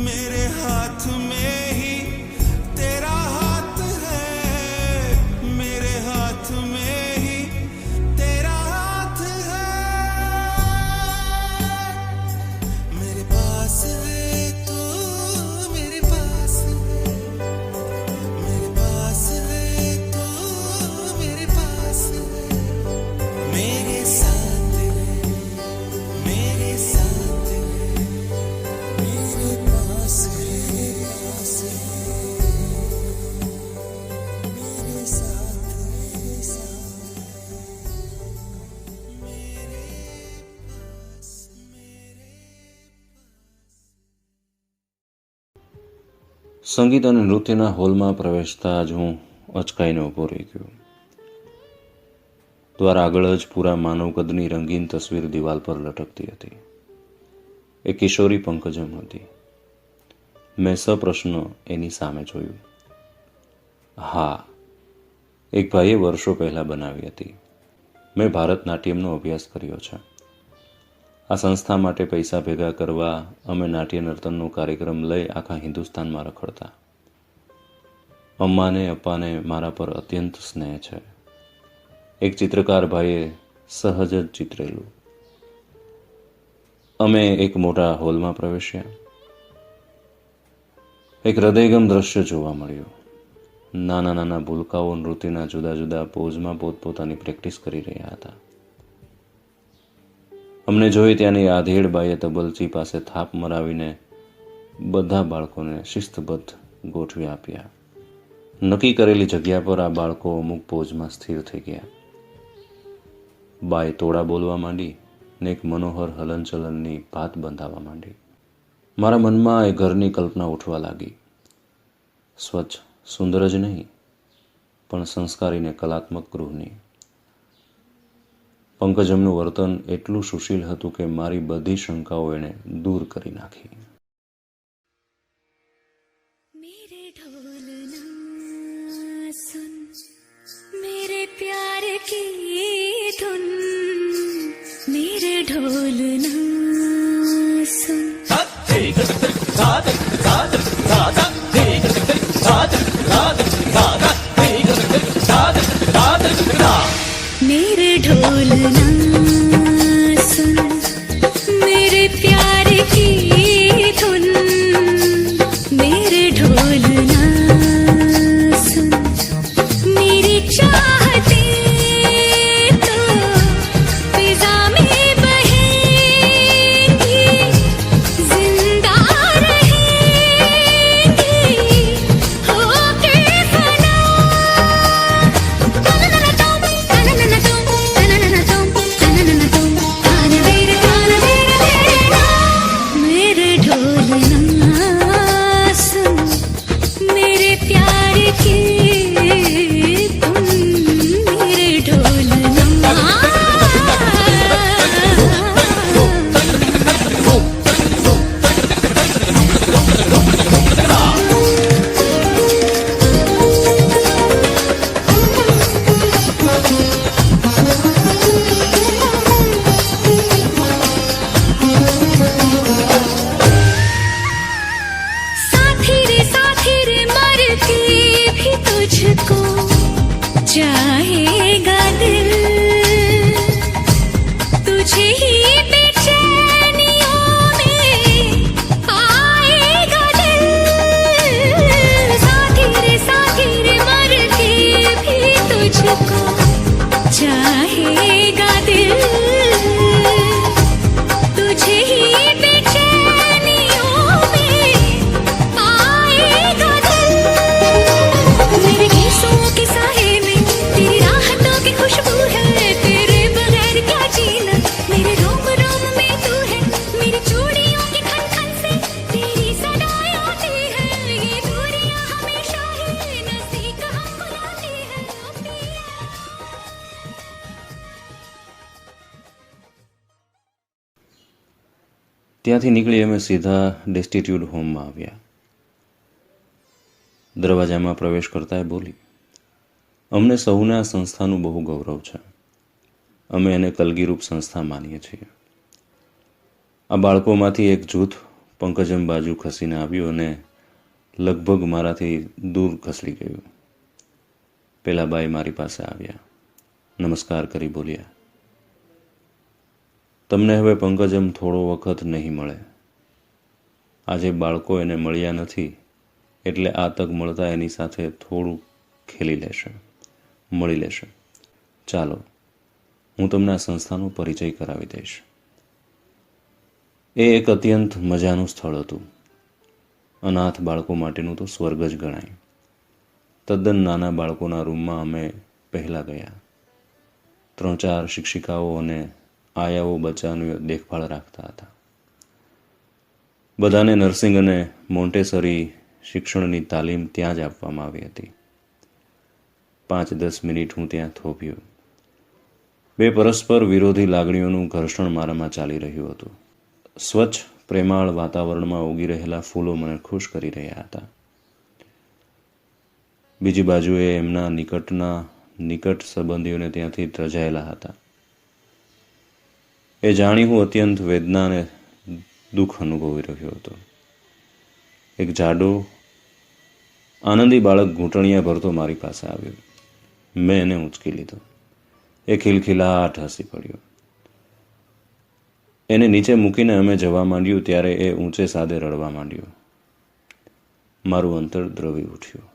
मेरे हाथ में ही तेरा हाथ है, मेरे हाथ में ही तेरा हाथ है। मेरे पास है तू, मेरे पास है, मेरे पास है तू, मेरे पास है, मेरे साथ है, मेरे साथ है, मेरे पास है, मेरे साथ है, સંગીત અને નૃત્યના હોલમાં પ્રવેશતા જ હું અચકાઈને ઊભો રહી ગયો. દ્વાર આગળ જ પૂરા માનવ કદની રંગીન તસવીર દિવાલ પર લટકતી હતી. એ કિશોરી પંકજમ હતી. મેં સપ્રશ્ન એની સામે જોયું. હા, એક ભાઈએ વર્ષો પહેલાં બનાવી હતી. મેં ભારતનાટ્યમનો અભ્યાસ કર્યો છે. આ સંસ્થા માટે પૈસા ભેગા કરવા અમે નાટ્ય નર્તનનો કાર્યક્રમ લઈ આખા હિન્દુસ્તાનમાં રખડતા. અમ્માને અપ્પાને મારા પર અત્યંત સ્નેહ છે. એક ચિત્રકાર ભાઈએ સહજ જ ચિતરેલું. અમે એક મોટા હોલમાં પ્રવેશ્યા. એક હૃદયગમ દ્રશ્ય જોવા મળ્યું. નાના નાના ભૂલકાઓ નૃત્યના જુદા જુદા પોઝમાં પોતપોતાની પ્રેક્ટિસ કરી રહ્યા હતા. અમને જોઈ ત્યાંની આધેડ બાઈએ તબલચી પાસે થાપ મરાવીને બધા બાળકોને શિસ્તબદ્ધ ગોઠવી આપ્યા. નક્કી કરેલી જગ્યા પર આ બાળકો અમુક પોઝમાં સ્થિર થઈ ગયા. બાએ તોડા બોલવા માંડી ને એક મનોહર હલનચલનની ભાત બંધાવવા માંડી. મારા મનમાં એ ઘરની કલ્પના ઉઠવા લાગી. સ્વચ્છ સુંદર જ નહીં, પણ સંસ્કારીને કલાત્મક ગૃહની. પંકજમનું વર્તન એટલું સુશીલ હતું કે મારી બધી શંકાઓ એણે દૂર કરી નાખી. मेरे ढोलना सुन, मेरे प्यार की धुन, मेरे ढोलना सुन. मेरे ढोलना सुन, मेरे प्यार की धुन, मेरे ढोलना सुन. मेरी चाहते तो फिजा में बहेंगी, जिंदा रहेंगी होके फना. मेरे ढोलना सुन, मेरे प्यार की धुन, मेरे ढोलना. साथी रे मर के भी तुझको चाहेगा दिल, तुझे ही बेचैनियों में आएगा दिल. साथी रे मर के भी तुझको चाहेगा दिल, तुझे ही बेचैनियों में आएगा दिल. मेरे गीतों के साए में तेरी राहतों की खुशबू है, तेरे बगैर क्या जीना. मेरे रोम रोम में तू है, मेरी चूड़ियों की खन खन से तेरी सदाएं आती है. ये दूरियां हमेशा ही नजदीक हम बुलाती है. ओ पिया. ત્યાંથી નીકળી અમે સીધા ડેસ્ટિટ્યુડ હોમમાં આવ્યા. દરવાજામાં પ્રવેશ કરતા બોલી, અમને સૌને આ સંસ્થાનું બહુ ગૌરવ છે. અમે એને કલગીરૂપ સંસ્થા માનીએ છીએ. આ બાળકોમાંથી એક જૂથ પંકજમ બાજુ ખસીને આવ્યું અને લગભગ મારાથી દૂર ખસી ગયું. પેલા બાઈ મારી પાસે આવ્યા, નમસ્કાર કરી બોલ્યા, તમને હવે પંકજમ થોડો વખત નહીં મળે. આજે બાળકો એને મળ્યા નથી એટલે આ તક મળતા એની સાથે થોડું ખેલી લેશે, મળી લેશે. ચાલો, હું તમને આ સંસ્થાનો પરિચય કરાવી દઈશ. એ એક અત્યંત મજાનું સ્થળ હતું. અનાથ બાળકો માટેનું તો સ્વર્ગ જ ગણાય. તદ્દન નાના બાળકોના રૂમમાં અમે પહેલાં ગયા. 3-4 શિક્ષિકાઓ અને આયાઓ બચ્ચાની દેખભાળ રાખતા હતા. બધાને નર્સિંગ અને મોન્ટેસરી શિક્ષણની તાલીમ ત્યાં જ આપવામાં આવી હતી. 5-10 મિનિટ હું ત્યાં થોભ્યો. બે પરસ્પર વિરોધી લાગણીઓનું ઘર્ષણ મારામાં ચાલી રહ્યું હતું. સ્વચ્છ પ્રેમાળ વાતાવરણમાં ઉગી રહેલા ફૂલો મને ખુશ કરી રહ્યા હતા. બીજી બાજુએ એમના નિકટ સંબંધીઓને ત્યાંથી ત્રજાયેલા હતા. એ જાણી હું અત્યંત વેદના અને દુઃખ અનુભવી રહ્યો હતો. એક જાડો આનંદી બાળક ઘૂંટણિયા ભરતો મારી પાસે આવ્યો. મેં એને ઊંચકી લીધો. એ ખિલખિલાટ હસી પડ્યો. એને નીચે મૂકીને અમે જવા માંડ્યું ત્યારે એ ઊંચે સાદે રડવા માંડ્યો. મારું અંતર દ્રવી ઉઠ્યું.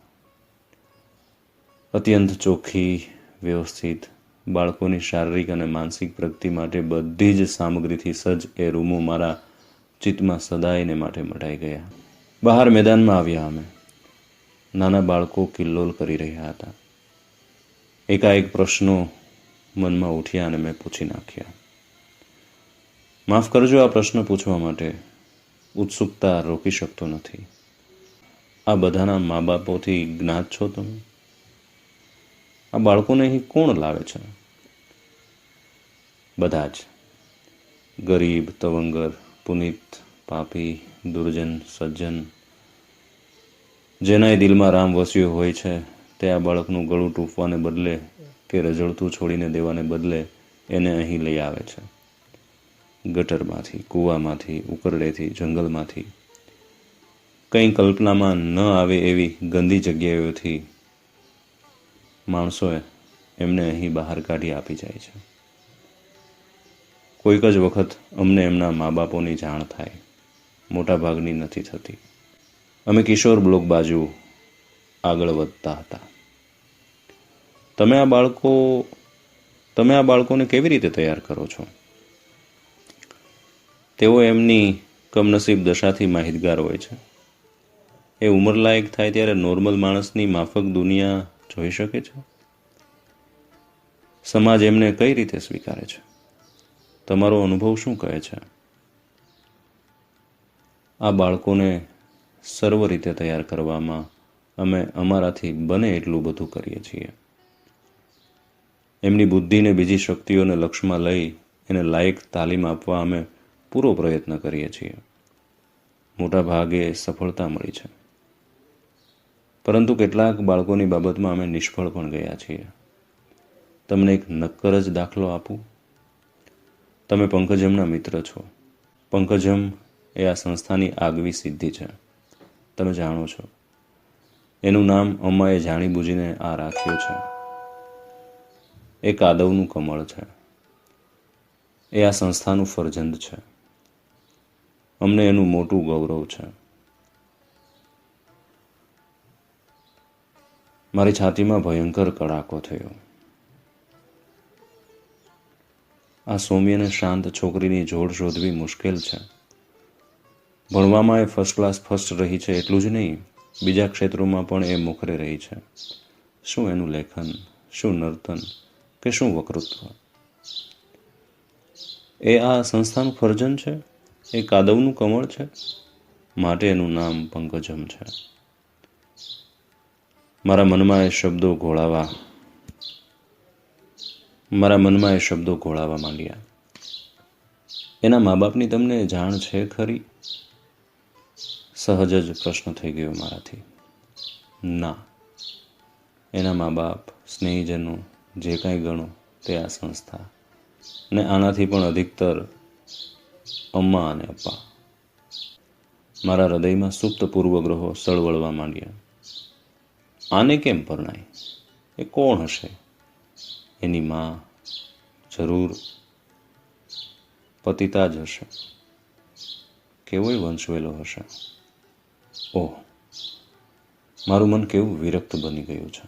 અત્યંત ચોખ્ખી, વ્યવસ્થિત, બાળકોની શારીરિક અને માનસિક પ્રગતિ માટે બધી જ સામગ્રીથી સજ્જ એ રૂમો મારા ચિત્તમાં સદાયને માટે મઢાઈ ગયા. બહાર મેદાનમાં આવ્યા અમે. નાના બાળકો કિલ્લોલ કરી રહ્યા હતા. એકાએક પ્રશ્નો મનમાં ઉઠ્યા અને મેં પૂછી નાખ્યા. માફ કરજો, આ પ્રશ્ન પૂછવા માટે ઉત્સુકતા રોકી શકતો નથી. આ બધાના મા બાપોથી જ્ઞાત છો તમે? આ બાળકોને અહીં કોણ લાવે છે? બધા જ. ગરીબ, તવંગર, પુનિત, પાપી, દુર્જન, સજ્જન. જેનાય દિલમાં રામ વસ્યો હોય છે તે આ બાળકનું ગળું ટૂંપવાને બદલે કે રઝળતું છોડીને દેવાને બદલે એને અહીં લઈ આવે છે. ગટરમાંથી, કૂવામાંથી, ઉકરડેથી, જંગલમાંથી, કંઈ કલ્પનામાં ન આવે એવી ગંદી જગ્યાએથી માણસોએ એમને અહીં બહાર કાઢી આપી જાય છે. કોઈક જ વખત અમને એમના મા બાપોની જાણ થાય. મોટાભાગની નથી થતી. અમે કિશોર બ્લોક બાજુ આગળ વધતા હતા. તમે આ બાળકોને કેવી રીતે તૈયાર કરો છો? તેઓ એમની કમનસીબ દશાથી માહિતગાર હોય છે. એ ઉંમરલાયક થાય ત્યારે નોર્મલ માણસની માફક દુનિયા જોઈ શકે છે. સમાજ એમને કઈ રીતે સ્વીકારે છે? તમારો અનુભવ શું કહે છે? આ બાળકોને સર્વ રીતે તૈયાર કરવામાં અમે અમારાથી બને એટલું બધું કરીએ છીએ. એમની બુદ્ધિને બીજી શક્તિઓને લક્ષમાં લઈ એને લાયક તાલીમ આપવા અમે પૂરો પ્રયત્ન કરીએ છીએ. મોટા ભાગે સફળતા મળી છે, પરંતુ કેટલાક બાળકોની બાબતમાં અમે નિષ્ફળ પણ ગયા છીએ. તમને એક નક્કર જ દાખલો આપું. તમે પંકજમના મિત્ર છો. પંકજમ એ આ સંસ્થાની આગવી સિદ્ધિ છે. તમે જાણો છો. એનું નામ અમાએ જાણીબૂજીને આ રાખ્યું છે. એ કાદવનું કમળ છે. એ આ સંસ્થાનું ફરજંદ છે. અમને એનું મોટું ગૌરવ છે. મારી છાતીમાં ભયંકર કડાકો થયો. આ સૌમ્ય અને શાંત છોકરીની જોડ શોધવી મુશ્કેલ છે. ભણવામાં એ ફર્સ્ટ ક્લાસ ફર્સ્ટ રહી છે એટલું જ નહીં, બીજા ક્ષેત્રોમાં પણ એ મોખરે રહી છે. શું એનું લેખન, શું નર્તન કે શું વક્તૃત્વ! એ આ સંસ્થાનું ફરજન છે. એ કાદવનું કમળ છે. માટે એનું નામ પંકજમ છે. મારા મનમાં એ શબ્દો ઘોળાવા માંડ્યા. એના મા બાપની તમને જાણ છે ખરી? સહજ જ પ્રશ્ન થઈ ગયો મારાથી. ના. એના મા બાપ, સ્નેહીજનો, જે કાંઈ ગણો તે આ સંસ્થા, ને આનાથી પણ અધિકતર અમ્મા અને અપ્પા. મારા હૃદયમાં સુપ્ત પૂર્વગ્રહો સળવળવા માંડ્યા. આને કેમ પરણાય? એ કોણ હશે? એની માં જરૂર પતિતા જ હશે, કેવોય વંશવેલો હશે. ઓહ, મારું મન કેવું વિરક્ત બની ગયું છે.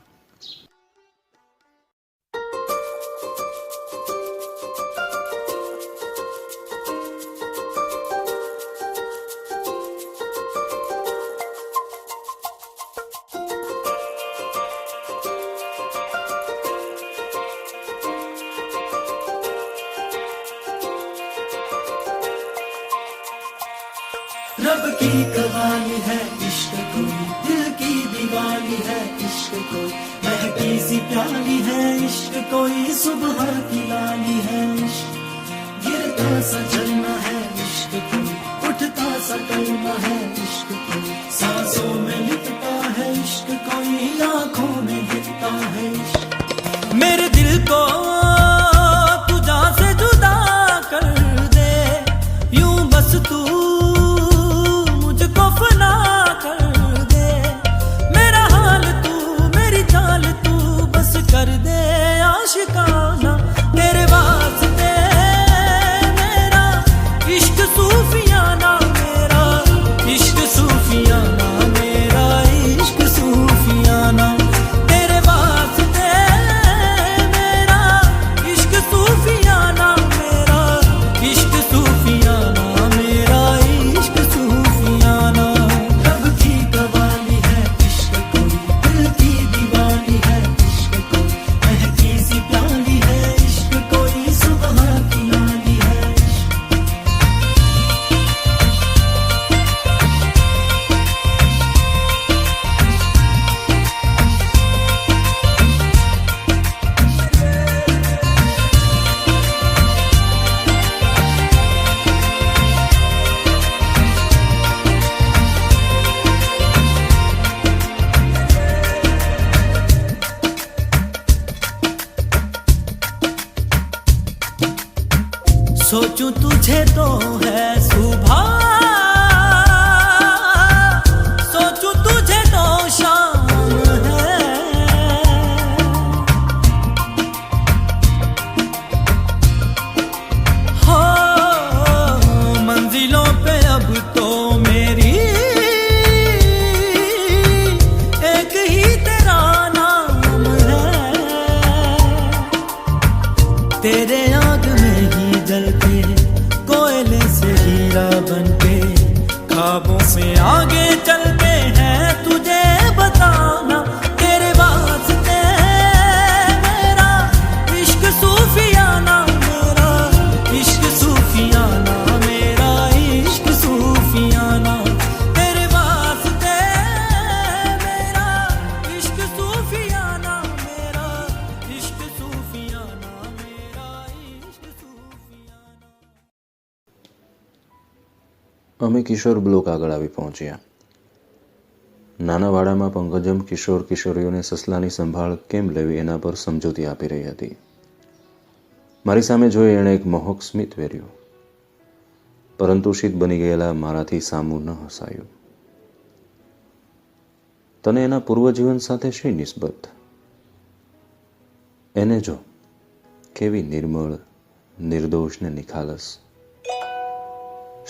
रब की कहानी है इश्क कोई, दिल की दीवानी है इश्क कोई, महकी सी प्याली है इश्क कोई, सुबह की लाली है इश्क, गिरता सा झरना है इश्क कोई, उठता सा कलमा है इश्क कोई, सांसों में लिखता है इश्क कोई, आंखों में गिरता है इश्क। मेरे दिल को तू जान से जुदा कर दे, यूं बस तू फना कर दे, मेरा हाल तू मेरी चाल तू बस कर दे आशिकाना, तेरे वास्ते मेरा इश्क सूफियाना, मेरा इश्क सूफियाना, मेरा इश्क सूफियाना, तेरे वास्ते मेरा इश्क सूफियाना, मेरा इश्क सूफियाना, मेरा इश्क सूफियाना। रब की कवाली है इश्क कोई, दिल की दीवानी है इश्क कोई, महकी सी प्याली है इश्क कोई, सुबह की लाली है इश्क। सोचूं तुझे तो है सुबह, सोचूं तुझे तो शाम है, हो मंजिलों पे अब तो मेरी एक ही तेरा नाम है, तेरे आग में ही जलते कोयले से हीरा बनके, ख्वाबों से आगे चलते हैं तुझे बताना, तेरे वास्ते मेरा इश्क सूफियाना, मेरा इश्क सूफियाना, मेरा इश्क सूफियाना, तेरे वास्ते मेरा इश्क सूफियाना, मेरा इश्क सूफियाना, मेरा इश्क सूफियाना। અમે કિશોર બ્લોક આગળ આવી પહોંચ્યા. નાના વાડામાં પંકજમ કિશોર કિશોરીઓને સસલાની સંભાળ કેમ લેવી એના પર સમજૂતી આપી રહી હતી. મારી સામે જોઈ એણે એક મોહક સ્મિત વેર્યું, પરંતુ શીત બની ગયેલા મારાથી સામું ન હસાયું. તને એના પૂર્વજીવન સાથે શી નિસ્બત? એને જો, કેવી निर्मळ, નિર્દોષ ને નિખાલસ.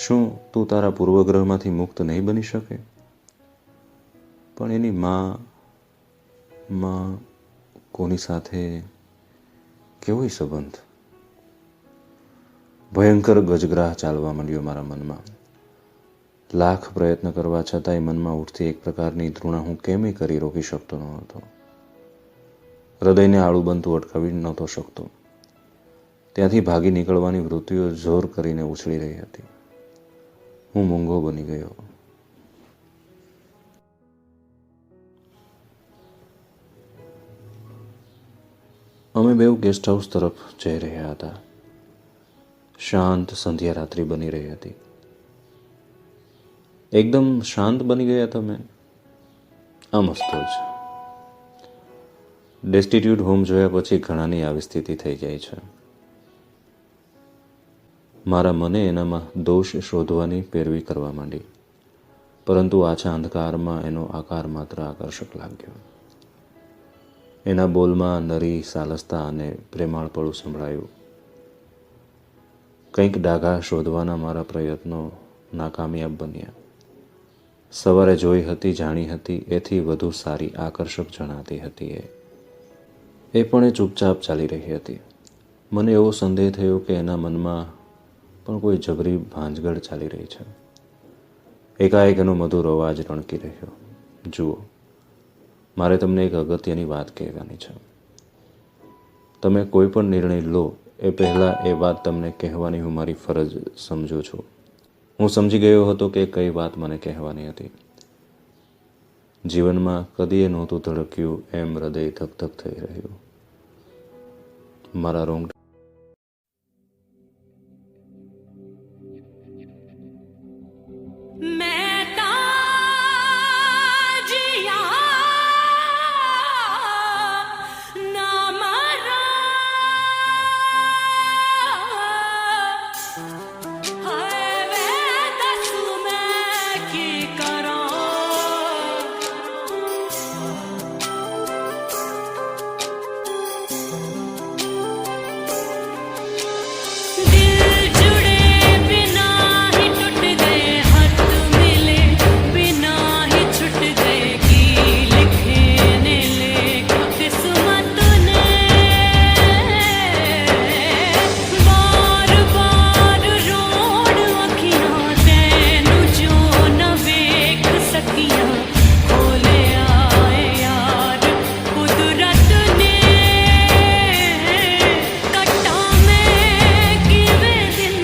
શું તું તારા પૂર્વગ્રહમાંથી મુક્ત નહીં બની શકે? પણ એની માં કોની સાથે કેવો સંબંધ? ભયંકર ગજગ્રાહ ચાલવા માંડ્યો મારા મનમાં. લાખ પ્રયત્ન કરવા છતાંય મનમાં ઉઠતી એક પ્રકારની ધૃણા હું કેમેય કરી રોકી શકતો ન હતો. હૃદયને આળું બનતું અટકાવી નહોતો શકતો. ત્યાંથી ભાગી નીકળવાની વૃત્તિઓ જોર કરીને ઉછળી રહી હતી. હું મૂંગો બની ગયો. અમે બેઉ ગેસ્ટ હાઉસ તરફ જઈ રહ્યા હતા. શાંત સંધ્યા રાત્રિ બની રહી હતી. એકદમ શાંત બની ગયા તમે? આ મસ્ત જ. ડેસ્ટિટ્યુટ હોમ જોયા પછી ઘણાની આવી સ્થિતિ થઈ જાય છે. મારા મને એનામાં દોષ શોધવાની પેરવી કરવા માંડી. પરંતુ આછા અંધકારમાં એનો આકાર માત્ર આકર્ષક લાગ્યો. એના બોલમાં નરી સાલસતા અને પ્રેમાળપણું સંભળાયું. કંઈક ડાઘા શોધવાના મારા પ્રયત્નો નાકામયાબ બન્યા. સવારે જોઈ હતી, જાણી હતી, એથી વધુ સારી, આકર્ષક જણાતી હતી એ પણ એ ચૂપચાપ ચાલી રહી હતી. મને એવો સંદેહ થયો કે એના મનમાં પણ કોઈ જબરી ભાંજગડ ચાલી રહી છે. એકાએક એનો મધુર અવાજ રણકી રહ્યો. જુઓ, મારે તમને એક અગત્યની વાત કહેવાની છે. તમે કોઈ પણ નિર્ણય લો એ પહેલાં એ વાત તમને કહેવાની હું મારી ફરજ સમજું છું. હું સમજી ગયો હતો કે કઈ વાત મને કહેવાની હતી. જીવનમાં કદીએ નહોતું ધડક્યું એમ હૃદય ધક ધક થઈ રહ્યું. મારા રોંગટા मैं ताजिया ना मरा है वे दस मैं की दिल जुड़े बिना ही टूट गए, हाथ मिले बिना ही छूट गए, की लिखने लेखा किस्मत ने बार बार रोड अखियां तेनू जो न वेख सकियां खोले आए यार कुदरत ने कट्टा में किवे दिन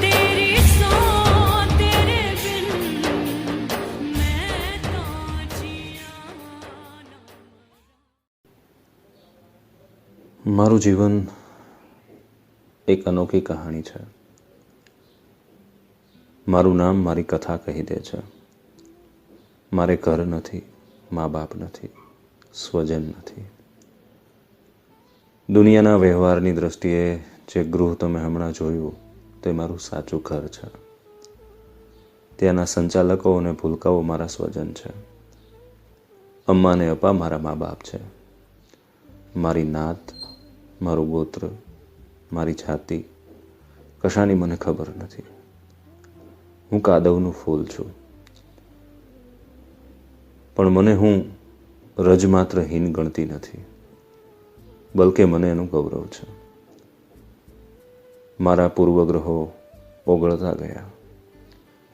तेरी सो तेरे बिन मैं ताजिया મારું જીવન એક અનોખી કહાણી છે. મારું નામ મારી કથા કહી દે છે. મારે ઘર નથી, મા બાપ નથી, સ્વજન નથી. દુનિયાના વ્યવહારની દ્રષ્ટિએ જે ગૃહ તમે હમણાં જોયું તે મારું સાચું ઘર છે. ત્યાંના સંચાલકો અને ભૂલકાઓ મારા સ્વજન છે. અમ્મા અને અપ્પા મારા મા બાપ છે. મારી નાત, મારું ગોત્ર, મારી જાતિ કશાની મને ખબર નથી. હું કાદવનું ફૂલ છું, પણ મને હું રજ માત્ર હીન ગણતી નથી, બલકે મને એનું ગૌરવ છે. મારા પૂર્વગ્રહો ઓગળતા ગયા.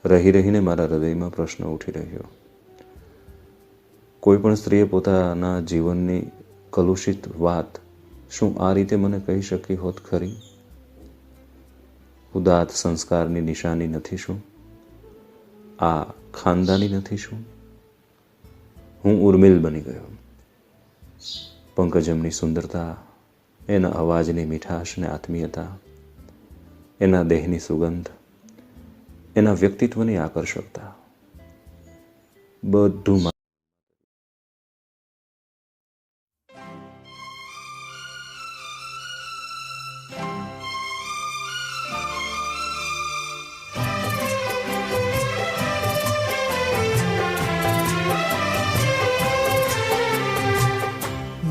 રહી રહીને મારા હૃદયમાં પ્રશ્ન ઉઠી રહ્યો. કોઈ પણ સ્ત્રીએ પોતાના જીવનની કલુષિત વાત શું આ રીતે મને કહી શકી હોત ખરી? ઉદાત્ત સંસ્કારની નિશાની નથી શું? આ ખાનદાની નથી શું? હું ઉર્મિલ બની ગયો. પંકજમની સુંદરતા, એના અવાજની મીઠાશ ને આત્મીયતા, એના દેહની સુગંધ, એના વ્યક્તિત્વની આકર્ષકતા, બધું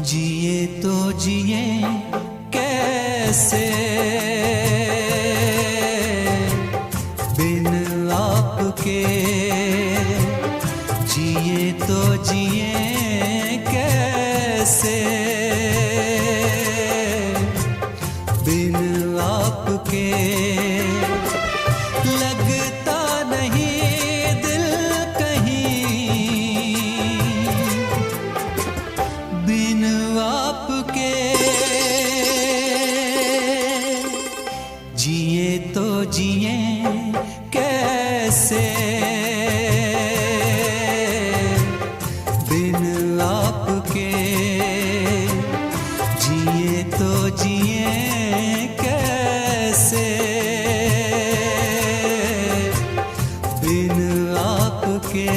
जिए तो जिए कैसे बिन आपके, जिए तो जिए कैसे बिन आपके, लगता नहीं दिल कहीं बिन आपके, जिए तो जिए कैसे बिन आपके, जिए तो जिए कैसे बिन आपके.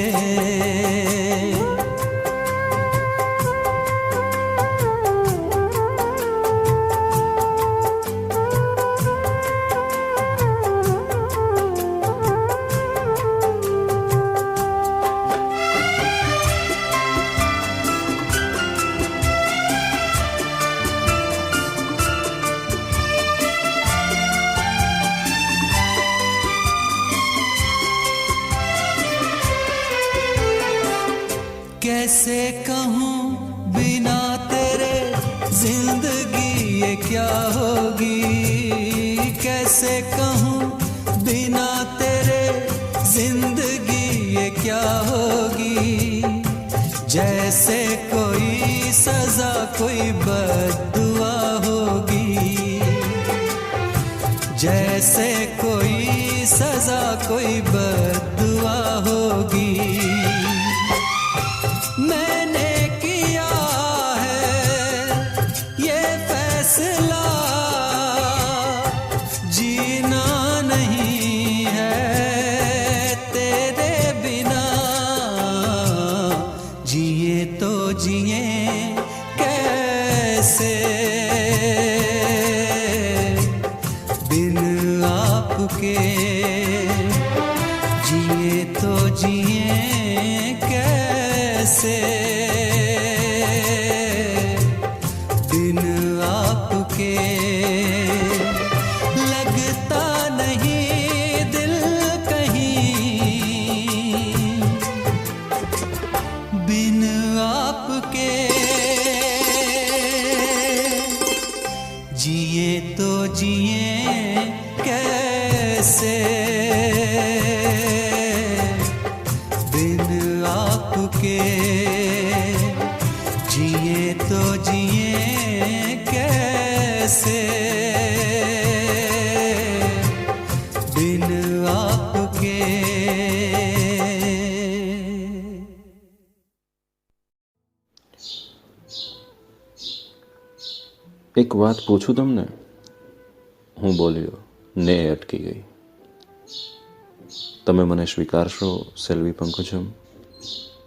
कैसे कहूँ बिना तेरे जिंदगी ये क्या होगी, कैसे कहूँ बिना तेरे जिंदगी ये क्या होगी। जैसे कोई सजा कोई बद्दुआ होगी, जैसे कोई सजा कोई बद्दुआ होगी। मैंने किया है ये फैसला, जीना नहीं है तेरे बिना। जिए तो जिए कैसे बिन आपके, जिए तो जिए कैसे बिन आपके। लगता नहीं दिल कहीं बिन आपके, जिए तो जिए कैसे बिन आपके, जिए तो जिए कैसे बिन आपके। એક વાત પૂછું તમને? હું બોલ્યો ને અટકી ગઈ. તમે મને સ્વીકારશો સેલ્વી પંકજમ?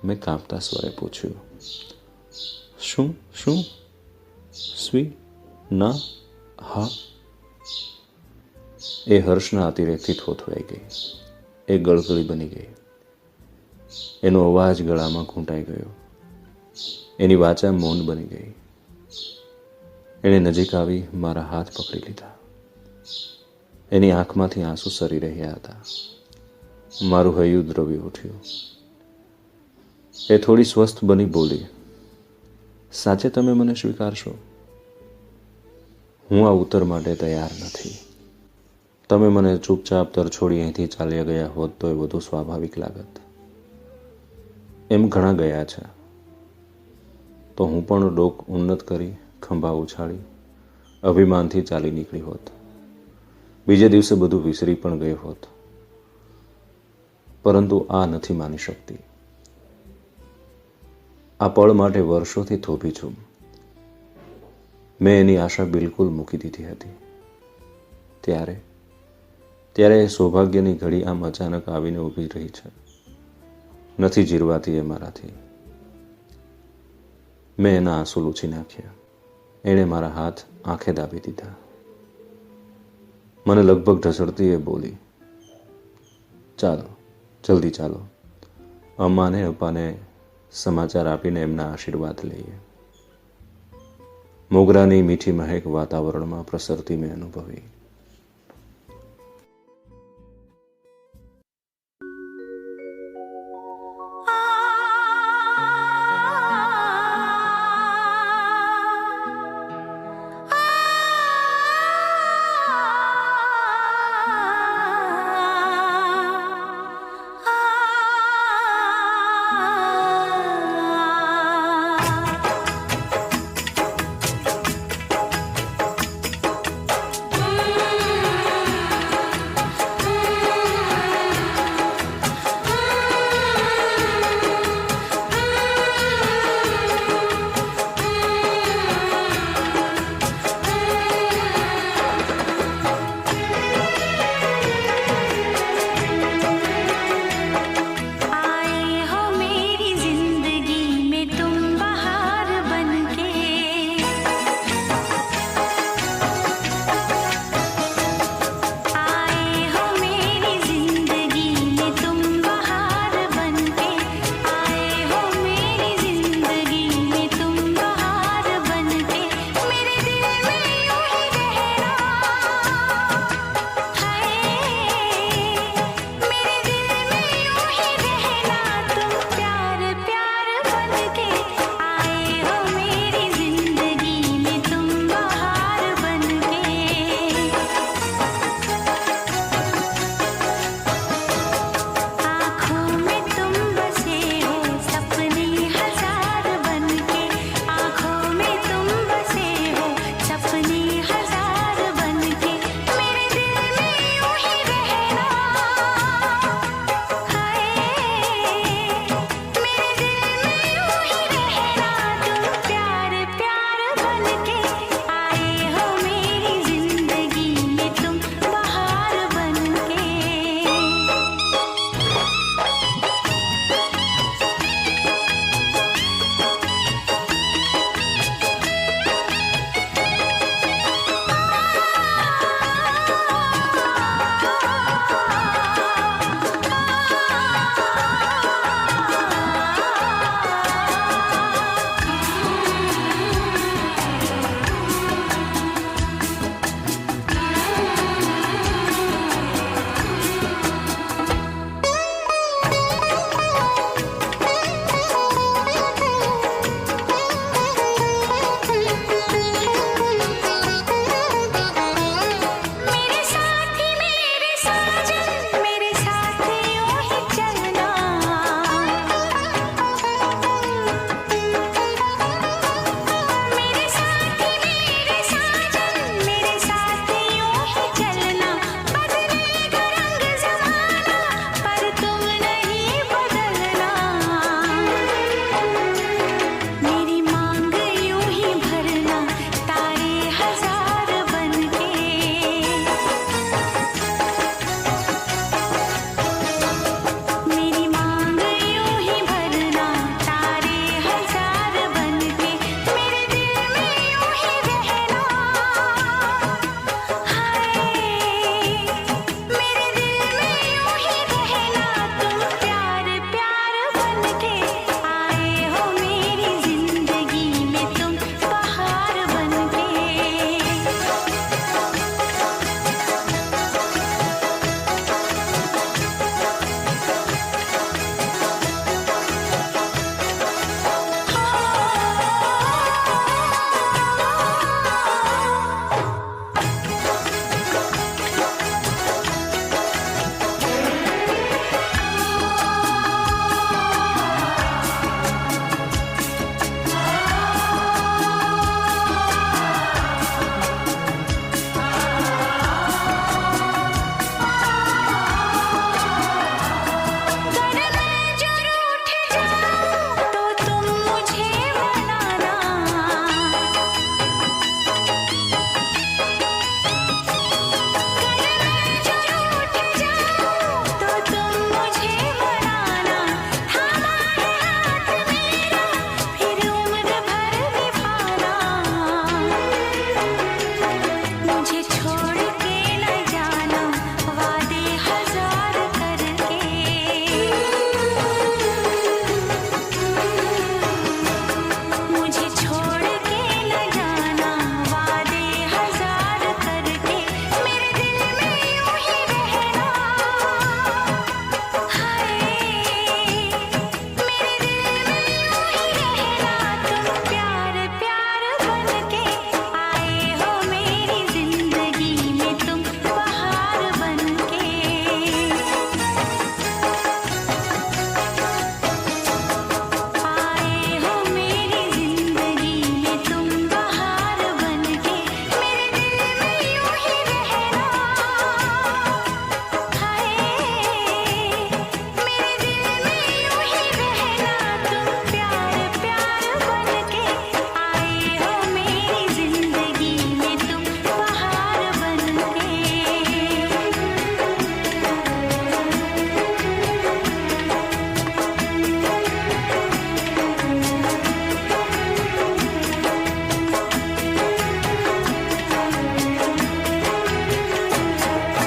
મેં કાંપતા સ્વરે પૂછ્યું. શું શું? સ્વી ના હા. એ હર્ષના અતિરેકથી થોથવાઈ ગઈ. એ ગળગળી બની ગઈ. એનો અવાજ ગળામાં ઘૂંટાઈ ગયો. એની વાચા મૌન બની ગઈ. એણે નજીક આવી મારા હાથ પકડી લીધા. એની આંખમાંથી આંસુ સરી રહ્યા હતા. મારું હૈયું દ્રવી ઉઠ્યું. એ થોડી સ્વસ્થ બની બોલી, સાચે તમે મને સ્વીકારશો? હું આ ઉત્તર માટે તૈયાર નથી. તમે મને ચૂપચાપ તરછોડી અહીંથી ચાલ્યા ગયા હોત તો એ વધુ સ્વાભાવિક લાગત. એમ ઘણા ગયા છે. તો હું પણ ડોક ઉન્નત કરી, ખંભા ઉછાળી, અભિમાનથી ચાલી નીકળી હોત. બીજે દિવસે બધું વિસરી પણ ગઈ હોત. પરંતુ આ નથી માની શકતી. આ પળ માટે વર્ષોથી થોભી છું. મેં એની આશા બિલકુલ મૂકી દીધી હતી. ત્યારે એ સૌભાગ્યની ઘડી આમ અચાનક આવીને ઊભી રહી છે. નથી જીરવાતી એ મારાથી. મેં એના આંસુ લૂછી નાખ્યા. એણે મારા હાથ આંખે દાબી દીધા. મને લગભગ ઢસડતી એ બોલી, ચાલો જલ્દી ચાલો, અમ્માને અપ્પાને સમાચાર આપીને એમના આશીર્વાદ લઈએ. મોગરાની મીઠી મહેક વાતાવરણમાં પ્રસરતી મેં અનુભવી.